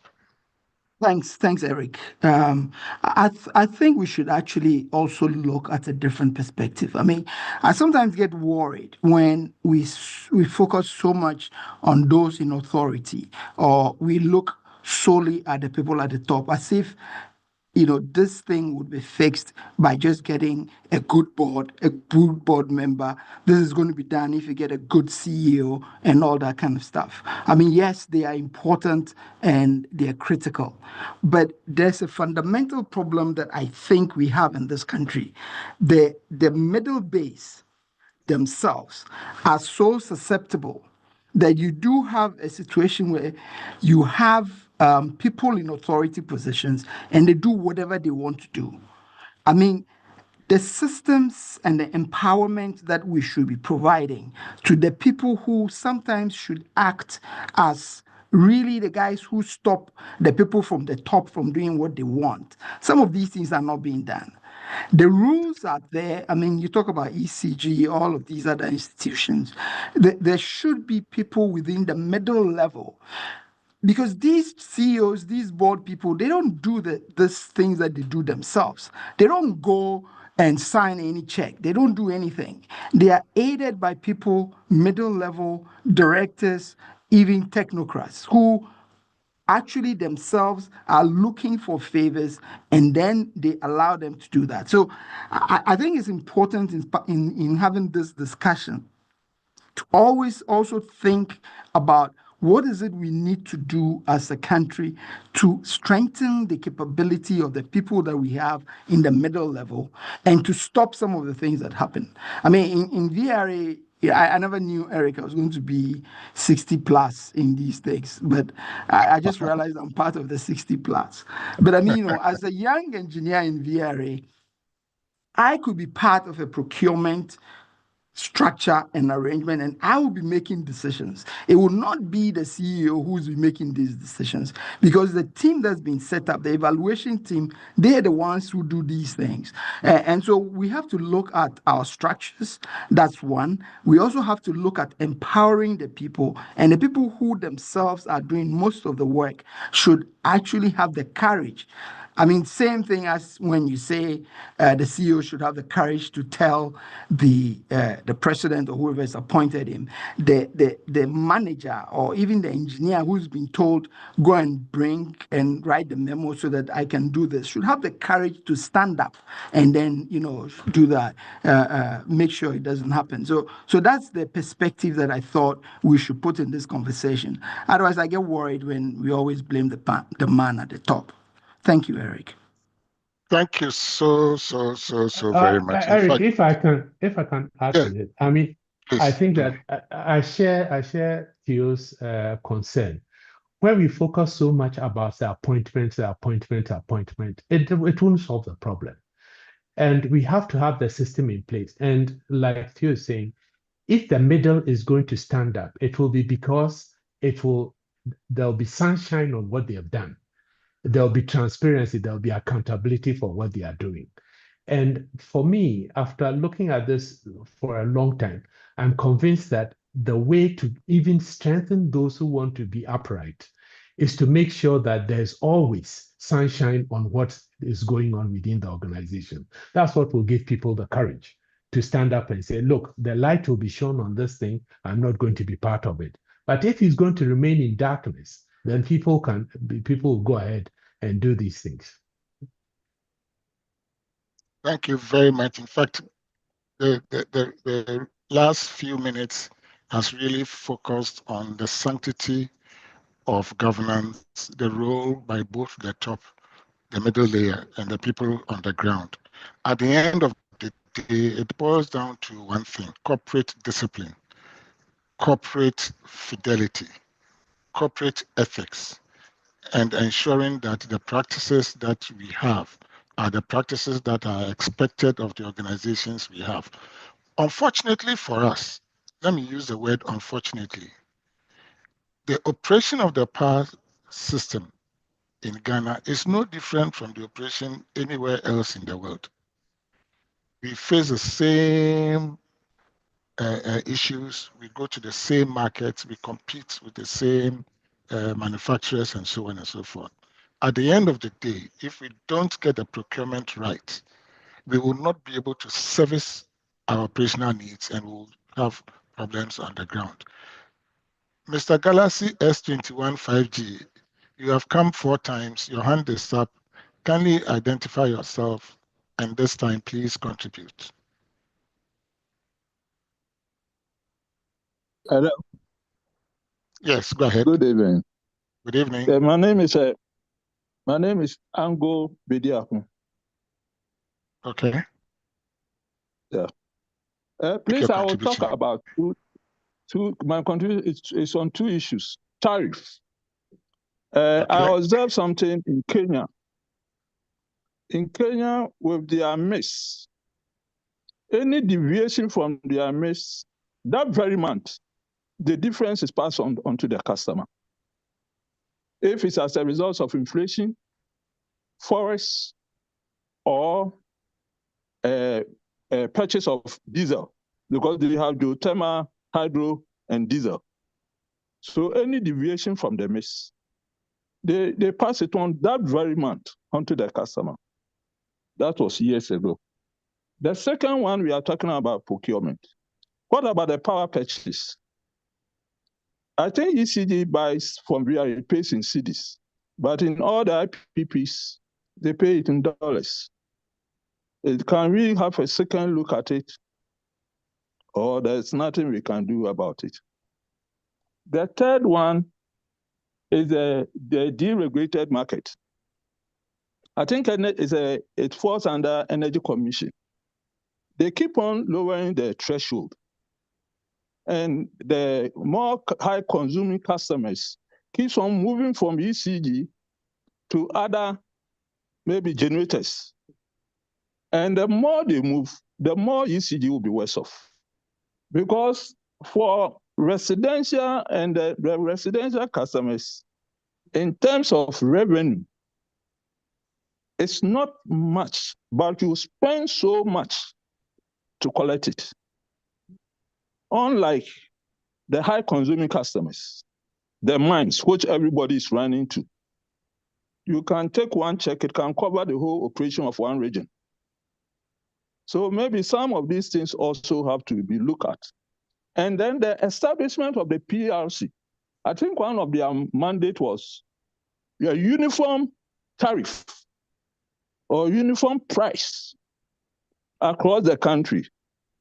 Thanks, Eric. I think we should actually also look at a different perspective. I mean, I sometimes get worried when we focus so much on those in authority, or we look solely at the people at the top, as if this thing would be fixed by just getting a good board member. This is going to be done if you get a good CEO and all that kind of stuff. I mean, yes, they are important and they are critical, but there's a fundamental problem that I think we have in this country. The middle base themselves are so susceptible that you do have a situation where you have people in authority positions and they do whatever they want to do. I mean, the systems and the empowerment that we should be providing to the people who sometimes should act as really the guys who stop the people from the top from doing what they want. Some of these things are not being done. The rules are there. I mean, you talk about ECG, all of these other institutions. There should be people within the middle level, because these CEOs, these board people, they don't do these things that they do themselves. They don't go and sign any check. They don't do anything. They are aided by people, middle level directors, even technocrats who actually themselves are looking for favors, and then they allow them to do that. So I think it's important in having this discussion to always also think about what is it we need to do as a country to strengthen the capability of the people that we have in the middle level and to stop some of the things that happen. I mean, in VRA, I never knew, Eric, I was going to be 60 plus in these things, but I just realized I'm part of the 60 plus. But I mean, as a young engineer in VRA, I could be part of a procurement structure and arrangement, and I will be making decisions. It will not be the CEO who's be making these decisions, because the team that's been set up, the evaluation team, they're the ones who do these things. And so we have to look at our structures. That's one. We also have to look at empowering the people, and the people who themselves are doing most of the work should actually have the courage. I mean, same thing as when you say the CEO should have the courage to tell the president or whoever has appointed him, the manager or even the engineer who's been told, go and bring and write the memo so that I can do this, should have the courage to stand up and then, do that, make sure it doesn't happen. So that's the perspective that I thought we should put in this conversation. Otherwise, I get worried when we always blame the man at the top. Thank you, Eric. Thank you so very much. In Eric, fact, if I can add yeah, to it, I mean, please. I think that I share Theo's concern. When we focus so much about the appointment, it won't solve the problem. And we have to have the system in place. And like Theo is saying, if the middle is going to stand up, it will be because there'll be sunshine on what they have done. There'll be transparency, there'll be accountability for what they are doing. And for me, after looking at this for a long time, I'm convinced that the way to even strengthen those who want to be upright is to make sure that there's always sunshine on what is going on within the organization. That's what will give people the courage to stand up and say, look, the light will be shown on this thing. I'm not going to be part of it. But if he's going to remain in darkness, then people will go ahead and do these things. Thank you very much. In fact, the last few minutes has really focused on the sanctity of governance, the role by both the top, the middle layer, and the people on the ground. At the end of the day, it boils down to one thing: corporate discipline, corporate fidelity, corporate ethics and ensuring that the practices that we have are the practices that are expected of the organizations we have. Unfortunately for us, let me use the word unfortunately, the operation of the power system in Ghana is no different from the operation anywhere else in the world. We face the same issues, we go to the same markets, we compete with the same manufacturers and so on and so forth. At the end of the day, if we don't get the procurement right, we will not be able to service our operational needs and we'll have problems on the ground. Mr. Galaxy S21 5G, you have come 4 times, your hand is up. Kindly identify yourself and this time please contribute. Hello. Yes, go ahead. Good evening. Good evening. My name is Ango Bediaku. Okay. Yeah. Please, I will talk about my contribution is on 2 issues. Tariff. Okay. I observed something in Kenya. In Kenya, with their mix, any deviation from their mix, that very month, the difference is passed on to the customer. If it's as a result of inflation, forex, or a purchase of diesel, because they have geothermal, hydro, and diesel. So any deviation from the mix, they pass it on that very month onto the customer. That was years ago. The second one, we are talking about procurement. What about the power purchase? I think ECG buys from where it pays in cedis, but in all the IPPs, they pay it in dollars. Can we have a second look at it? Or there's nothing we can do about it? The third one is the deregulated market. I think it falls under Energy Commission. They keep on lowering the threshold. And the more high consuming customers keeps on moving from ECG to other maybe generators. And the more they move, the more ECG will be worse off. Because for residential and the residential customers, in terms of revenue, it's not much, but you spend so much to collect it. Unlike the high consuming customers, the mines, which everybody is running to, you can take one check, it can cover the whole operation of one region. So maybe some of these things also have to be looked at. And then the establishment of the PLC. I think one of their mandate was a uniform tariff or uniform price across the country.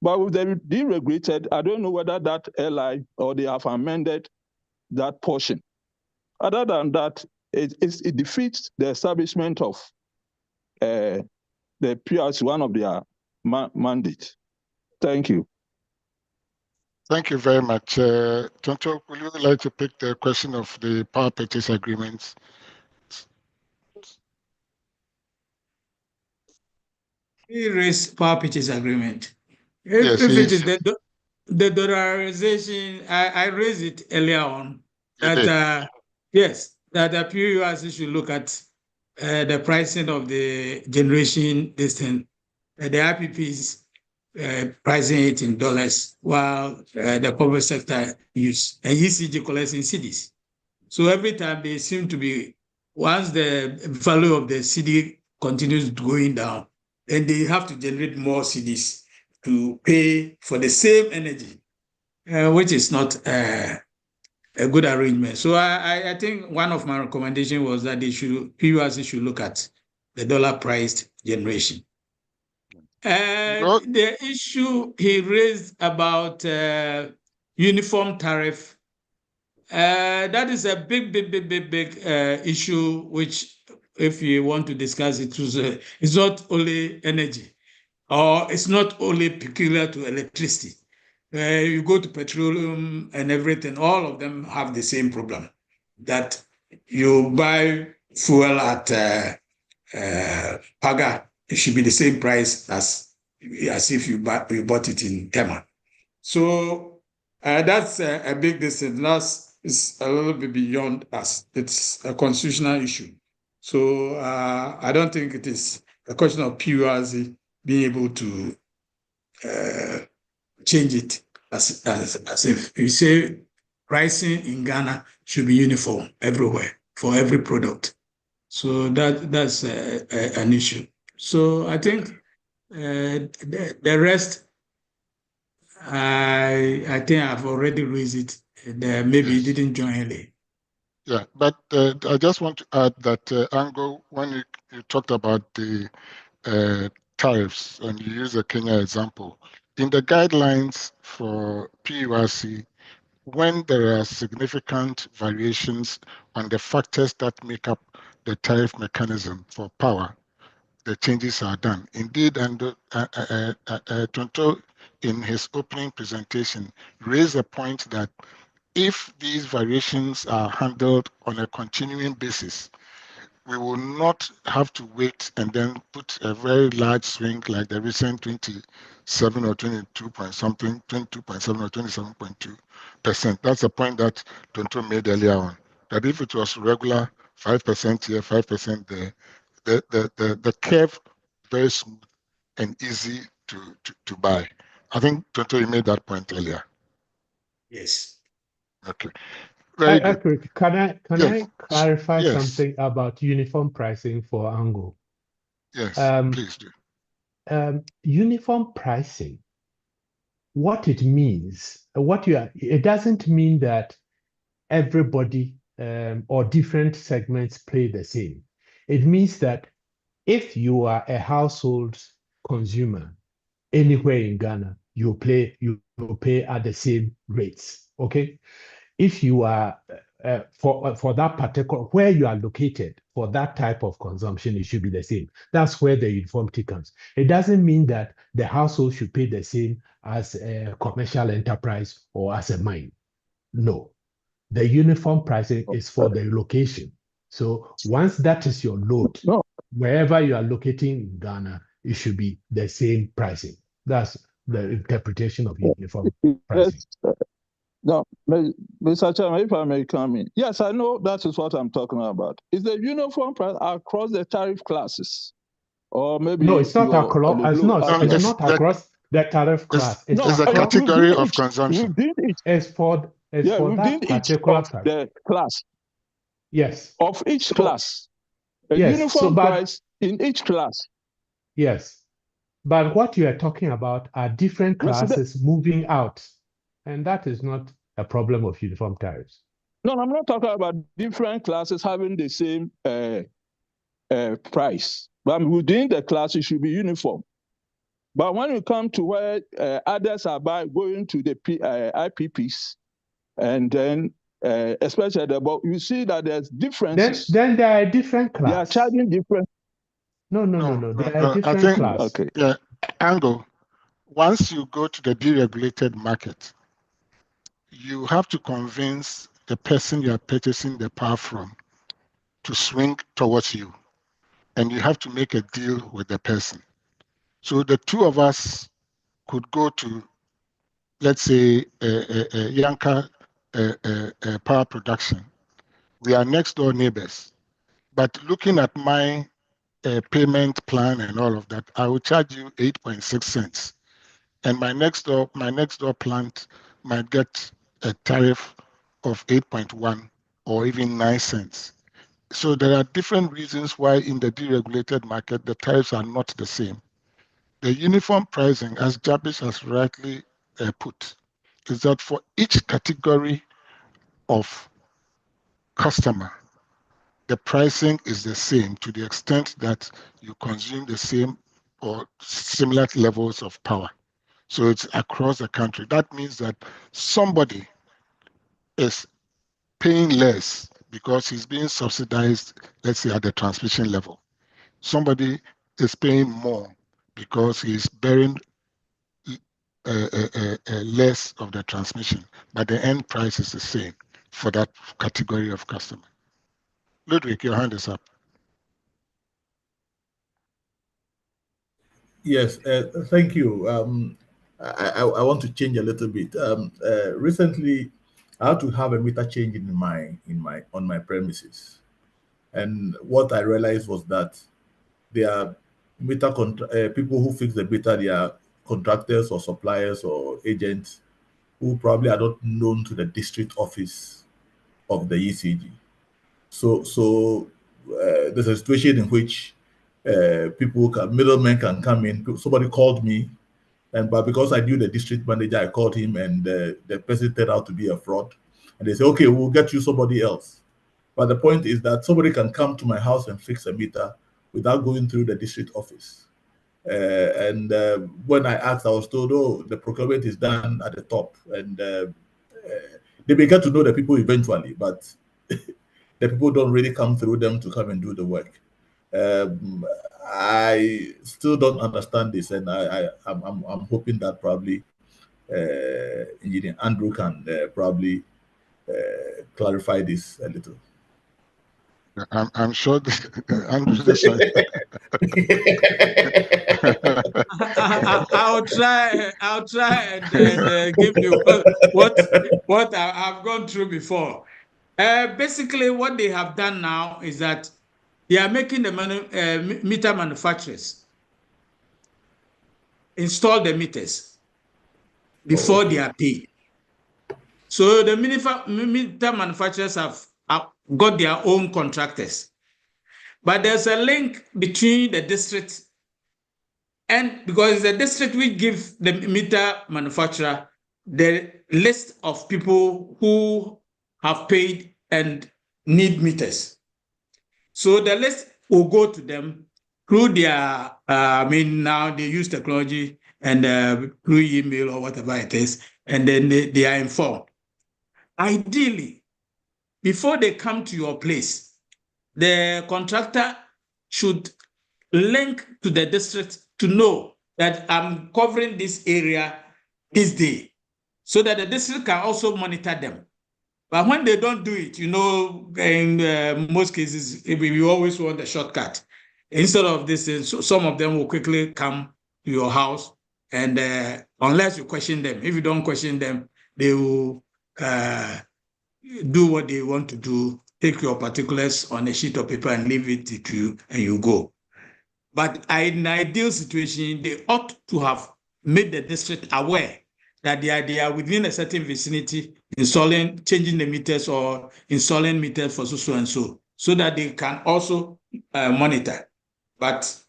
But with the deregulated, I don't know whether that LI or they have amended that portion. Other than that, it defeats the establishment of the PLC, one of their mandates. Thank you. Thank you very much. Tonto, would you like to pick the question of the power purchase agreements? We raise power purchase agreement. Yes, If it is the dollarization, I raised it earlier on that yes, that the PURC should look at the pricing of the generation thing. The IPPs pricing it in dollars while the public sector use and ECG collects in cedis. So every time they seem to be, once the value of the CD continues going down, then they have to generate more CDs to pay for the same energy, which is not a good arrangement. So I think one of my recommendations was that PURC should look at the dollar-priced generation. The issue he raised about uniform tariff, that is a big issue, which if you want to discuss it, it's not only energy, or it's not only peculiar to electricity. You go to petroleum and everything, all of them have the same problem. that you buy fuel at Paga, it should be the same price as if you bought it in Tema. So that's a big distance. That's is a little bit beyond us. It's a constitutional issue. So I don't think it is a question of PURC being able to change it as if you say pricing in Ghana should be uniform everywhere for every product. So that's an issue. So I think the rest, I think I've already raised it. Maybe Yes. it didn't join early. Yeah, but I just want to add that Ango, when you talked about the tariffs and you use a Kenya example, in the guidelines for PURC, when there are significant variations on the factors that make up the tariff mechanism for power, the changes are done. Indeed, and Tonto, in his opening presentation, raised a point that if these variations are handled on a continuing basis, we will not have to wait and then put a very large swing like the recent 27 or 22 point something, 22.7 or 27.2%. That's a point that Tonto made earlier on, that if it was regular 5% here, 5% there, the curve very smooth and easy to buy. I think Tonto, you made that point earlier. Yes. Okay. Very good. Accurate. Can Yes. I clarify Yes. something about uniform pricing for Ango? Yes, please do. Uniform pricing, what it means, it doesn't mean that everybody or different segments play the same. It means that if you are a household consumer anywhere in Ghana, you will pay at the same rates. Okay. If you are for that particular where you are located for that type of consumption, it should be the same. That's where the uniformity comes. It doesn't mean that the household should pay the same as a commercial enterprise or as a mine. No, the uniform pricing is for the location. So once that is your load, wherever you are locating in Ghana, it should be the same pricing. That's the interpretation of uniform pricing. No, Mr. Chairman, if I may come in. Yes, I know that is what I'm talking about. Is the uniform price across the tariff classes? Or maybe no, it's not across. It's not across the tariff class. It's a category of consumption. It's for that particular type. The class. Yes. Of each class. A yes. uniform price in each class. Yes. But what you are talking about are different classes moving out. And that is not a problem of uniform tariffs. No, I'm not talking about different classes having the same price. But within the class, it should be uniform. But when you come to where others are going to the IPPs, and then especially you see that there's differences. Then there are different classes. They are charging different. No. There are different classes. Okay. Yeah, Angle. Once you go to the deregulated market, you have to convince the person you are purchasing the power from to swing towards you. And you have to make a deal with the person. So the two of us could go to, let's say, Yanka power production. We are next door neighbors. But looking at my payment plan and all of that, I will charge you 8.6 cents. And my next door plant might get a tariff of 8.1 or even 9 cents. So there are different reasons why in the deregulated market, the tariffs are not the same. The uniform pricing, as Jabis has rightly put, is that for each category of customer, the pricing is the same to the extent that you consume the same or similar levels of power. So it's across the country. That means that somebody is paying less because he's being subsidized, let's say, at the transmission level. Somebody is paying more because he's bearing less of the transmission, but the end price is the same. for that category of customer. Ludwig, your hand is up. Yes, thank you. I want to change a little bit. Recently, I had to have a meter change on my premises, and what I realized was that there are people who fix the meter. They are contractors or suppliers or agents who probably are not known to the district office of the ECG. So there's a situation in which middlemen can come in. Somebody called me, but because I knew the district manager, I called him, and the person turned out to be a fraud. And they say, okay, we'll get you somebody else. But the point is that somebody can come to my house and fix a meter without going through the district office. And when I asked, I was told, oh, the procurement is done at the top. And they began to know the people eventually, but the people don't really come through them to come and do the work. I still don't understand this, and I'm hoping that probably Engineer Andrew can probably clarify this a little. I'm sure Andrew, this one. I'll try and give you what I've gone through before. Basically, what they have done now is that they are making the meter manufacturers install the meters before they are paid. So the meter manufacturers have got their own contractors. But there's a link between the district and because the district will give the meter manufacturer the list of people who have paid and need meters. So the list will go to them through their, now they use technology and through email or whatever it is, and then they are informed. Ideally, before they come to your place, the contractor should link to the district to know that I'm covering this area this day, so that the district can also monitor them. But when they don't do it, in most cases, we always want a shortcut. Instead of this, some of them will quickly come to your house, and unless you question them, if you don't question them, they will do what they want to do, take your particulars on a sheet of paper and leave it to you, and you go. But in an ideal situation, they ought to have made the district aware that they are within a certain vicinity, changing the meters or installing meters for so and so that they can also monitor. But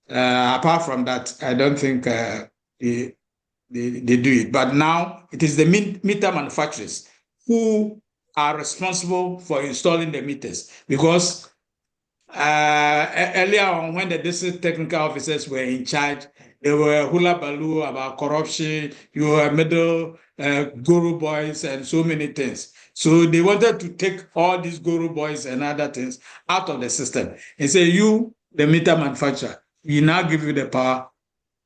apart from that, I don't think they do it. But now it is the meter manufacturers who are responsible for installing the meters, because earlier on, when the district technical officers were in charge, they were hula baloo about corruption, you were middle guru boys and so many things. So they wanted to take all these guru boys and other things out of the system and say, you, the meter manufacturer, we now give you the power.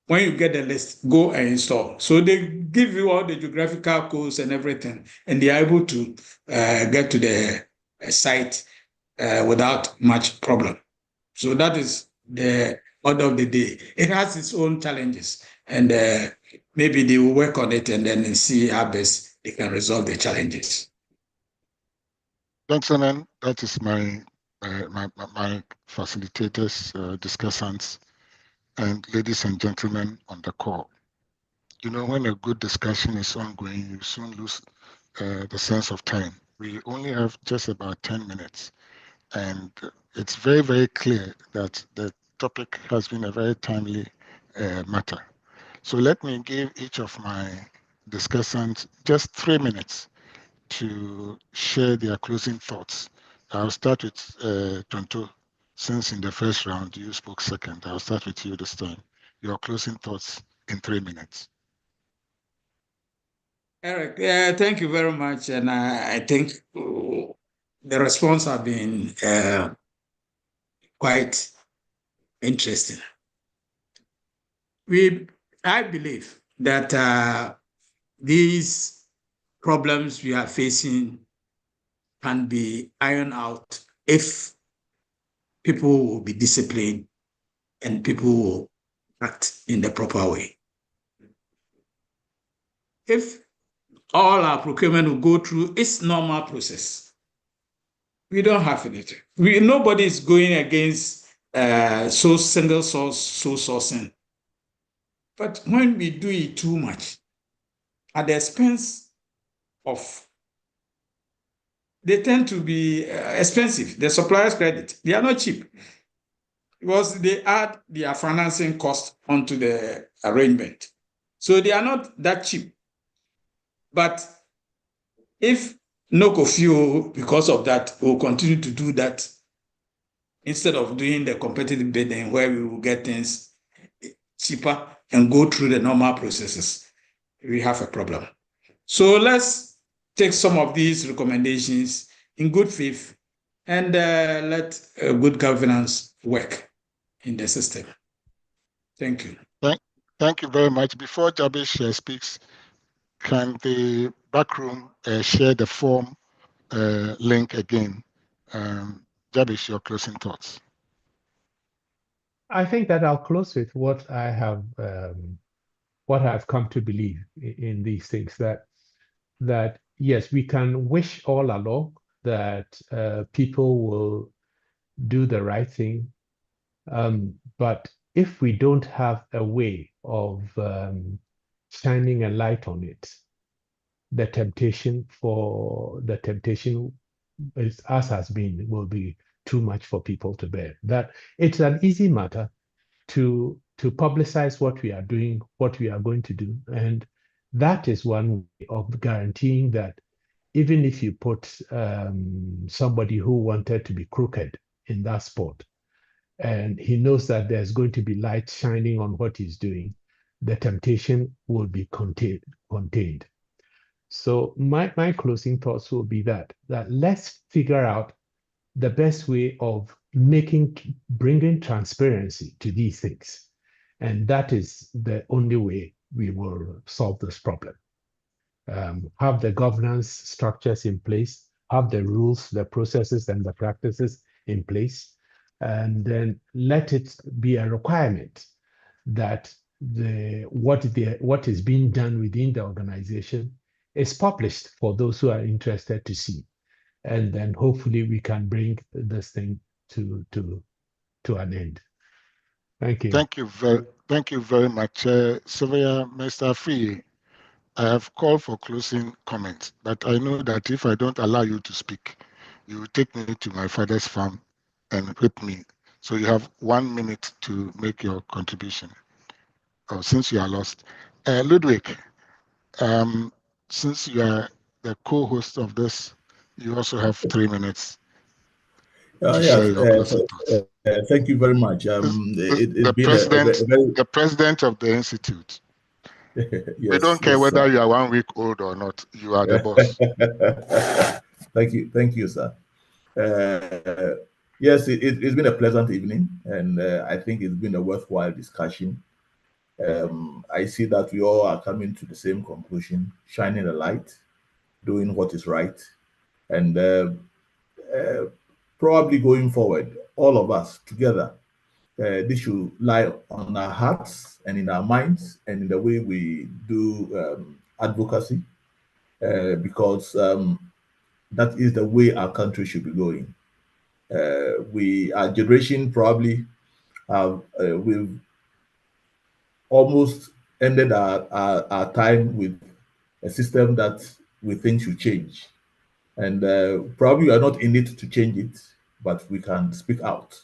When you get the list, go and install. So they give you all the geographical codes and everything, and they are able to get to the site without much problem. So that is the order of the day. It has its own challenges, and maybe they will work on it and then see how best they can resolve the challenges. Gentlemen, that is my facilitators, discussants, and ladies and gentlemen on the call. When a good discussion is ongoing, you soon lose the sense of time. We only have just about 10 minutes, and it's very, very clear that the topic has been a very timely matter. So let me give each of my discussants just 3 minutes to share their closing thoughts. I'll start with Tonto. Since in the first round you spoke second, I'll start with you this time. Your closing thoughts in 3 minutes. Eric, thank you very much. And I think the response have been quite interesting. I believe that these problems we are facing can be ironed out if people will be disciplined and people will act in the proper way. If all our procurement will go through its normal process, we don't have anything. Nobody is going against single source, sole sourcing. But when we do it too much, at the expense of, they tend to be expensive. The supplier's credit, they are not cheap because they add their financing cost onto the arrangement. So they are not that cheap. But if no COFIO, because of that, will continue to do that instead of doing the competitive bidding where we will get things cheaper and go through the normal processes, we have a problem. So let's take some of these recommendations in good faith and let good governance work in the system. Thank you. Thank you very much. Before Jabesh speaks, can the backroom share the form link again? Jabesh, your closing thoughts. I think that I'll close with what I've come to believe in these things, that yes, we can wish all along that people will do the right thing, but if we don't have a way of shining a light on it, the temptation is, as has been, will be too much for people to bear. That it's an easy matter to publicize what we are doing, what we are going to do, and that is one way of guaranteeing that even if you put somebody who wanted to be crooked in that spot, and he knows that there's going to be light shining on what he's doing, the temptation will be contained. So my closing thoughts will be that let's figure out the best way of bringing transparency to these things. And that is the only way we will solve this problem. Have the governance structures in place, have the rules, the processes, and the practices in place, and then let it be a requirement that what is being done within the organization is published for those who are interested to see. And then hopefully we can bring this thing to an end. Thank you. Thank you very much. Sylvia, Mr. Free, I have called for closing comments, but I know that if I don't allow you to speak, you will take me to my father's farm and whip me. So you have 1 minute to make your contribution. Since you are lost. Ludwig, since you are the co-host of this, you also have 3 minutes to share your closing thoughts. Thank you very much. The president of the institute. Yes, we don't care whether you are 1 week old or not. You are the boss. Thank you, sir. Yes, it's been a pleasant evening, and I think it's been a worthwhile discussion. I see that we all are coming to the same conclusion, shining a light, doing what is right, and probably going forward, all of us together, this should lie on our hearts and in our minds and in the way we do advocacy, because that is the way our country should be going. Our generation probably we've almost ended our time with a system that we think should change. And probably we are not in it to change it, but we can speak out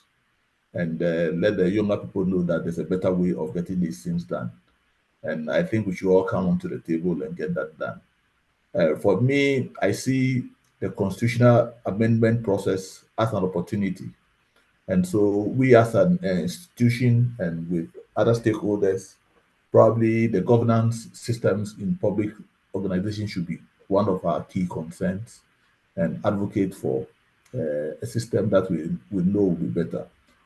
and let the younger people know that there's a better way of getting these things done. And I think we should all come onto the table and get that done. For me, I see the constitutional amendment process as an opportunity. And so we as an institution and with other stakeholders, probably the governance systems in public organizations should be one of our key concerns, and advocate for a system that we know will be better.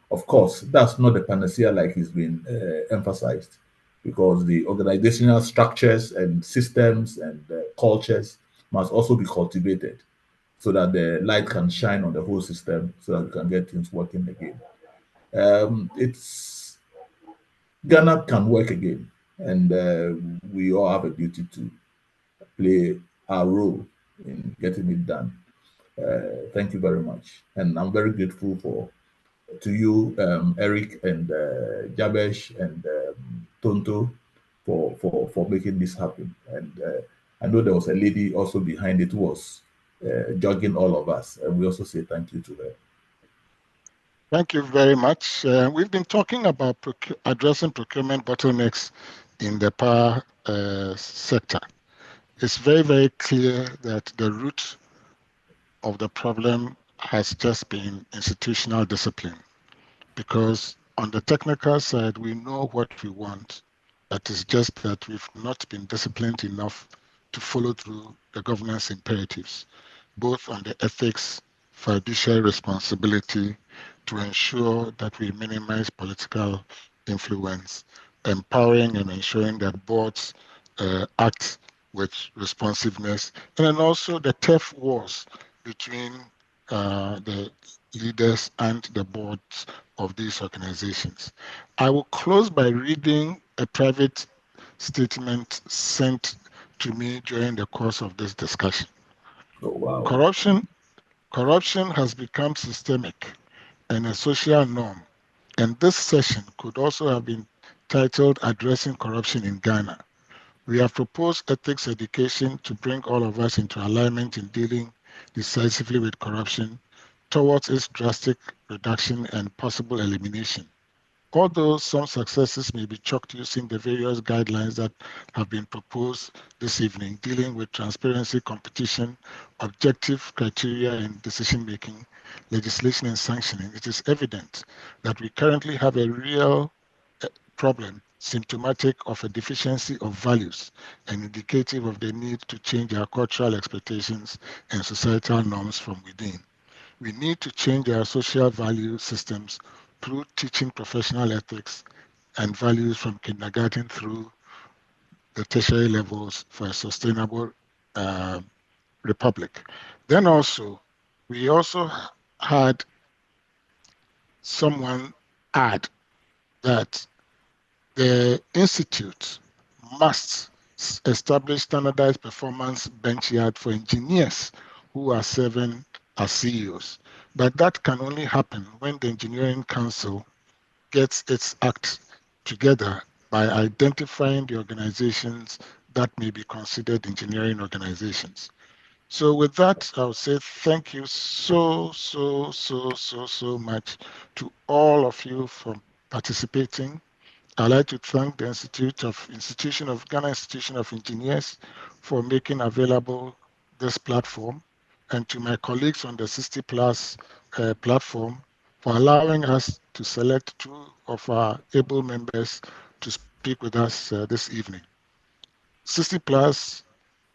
Of course, that's not the panacea like it's been emphasized, because the organizational structures and systems and cultures must also be cultivated. so that the light can shine on the whole system so that we can get things working again. It's Ghana can work again, and we all have a duty to play our role in getting it done. Thank you very much, and I'm very grateful to you, Eric and Jabesh and Tonto, for making this happen. And I know there was a lady also behind it who was jogging all of us, and we also say thank you to her. Thank you very much. We've been talking about addressing procurement bottlenecks in the power sector. It's very, very clear that the root of the problem has just been institutional discipline, because on the technical side, we know what we want. It is just that we've not been disciplined enough to follow through the governance imperatives, both on the ethics, fiduciary responsibility, to ensure that we minimize political influence, empowering and ensuring that boards act with responsiveness, and then also the turf wars between the leaders and the boards of these organizations. I will close by reading a private statement sent to me during the course of this discussion. Oh, wow. Corruption has become systemic and a social norm, and this session could also have been titled Addressing Corruption in Ghana. We have proposed ethics education to bring all of us into alignment in dealing decisively with corruption towards its drastic reduction and possible elimination. Although some successes may be chalked using the various guidelines that have been proposed this evening, dealing with transparency, competition, objective criteria in decision-making, legislation and sanctioning, it is evident that we currently have a real problem symptomatic of a deficiency of values and indicative of the need to change our cultural expectations and societal norms from within. We need to change our social value systems through teaching professional ethics and values from kindergarten through the tertiary levels for a sustainable republic. Then also, we also had someone add that the institute must establish standardized performance benchmark for engineers who are serving as CEOs. But that can only happen when the Engineering Council gets its act together by identifying the organizations that may be considered engineering organizations. So with that, I would say thank you so much to all of you for participating. I'd like to thank the Ghana Institution of Engineers for making available this platform, and to my colleagues on the 60 Plus platform for allowing us to select 2 of our able members to speak with us this evening. 60 Plus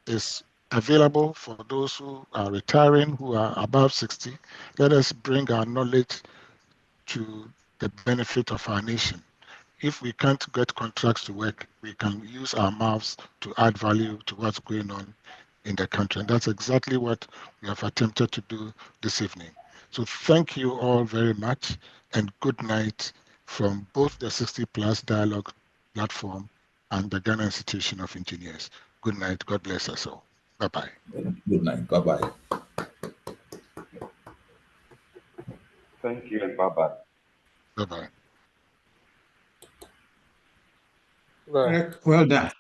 is available for those who are retiring, who are above 60. Let us bring our knowledge to the benefit of our nation. If we can't get contracts to work, we can use our mouths to add value to what's going on in the country. And that's exactly what we have attempted to do this evening. So thank you all very much, and good night from both the 60 Plus Dialogue platform and the Ghana Institution of Engineers. Good night. God bless us all. Bye-bye. Good night. Bye-bye. Thank you and bye-bye. Bye-bye. Right. Well done.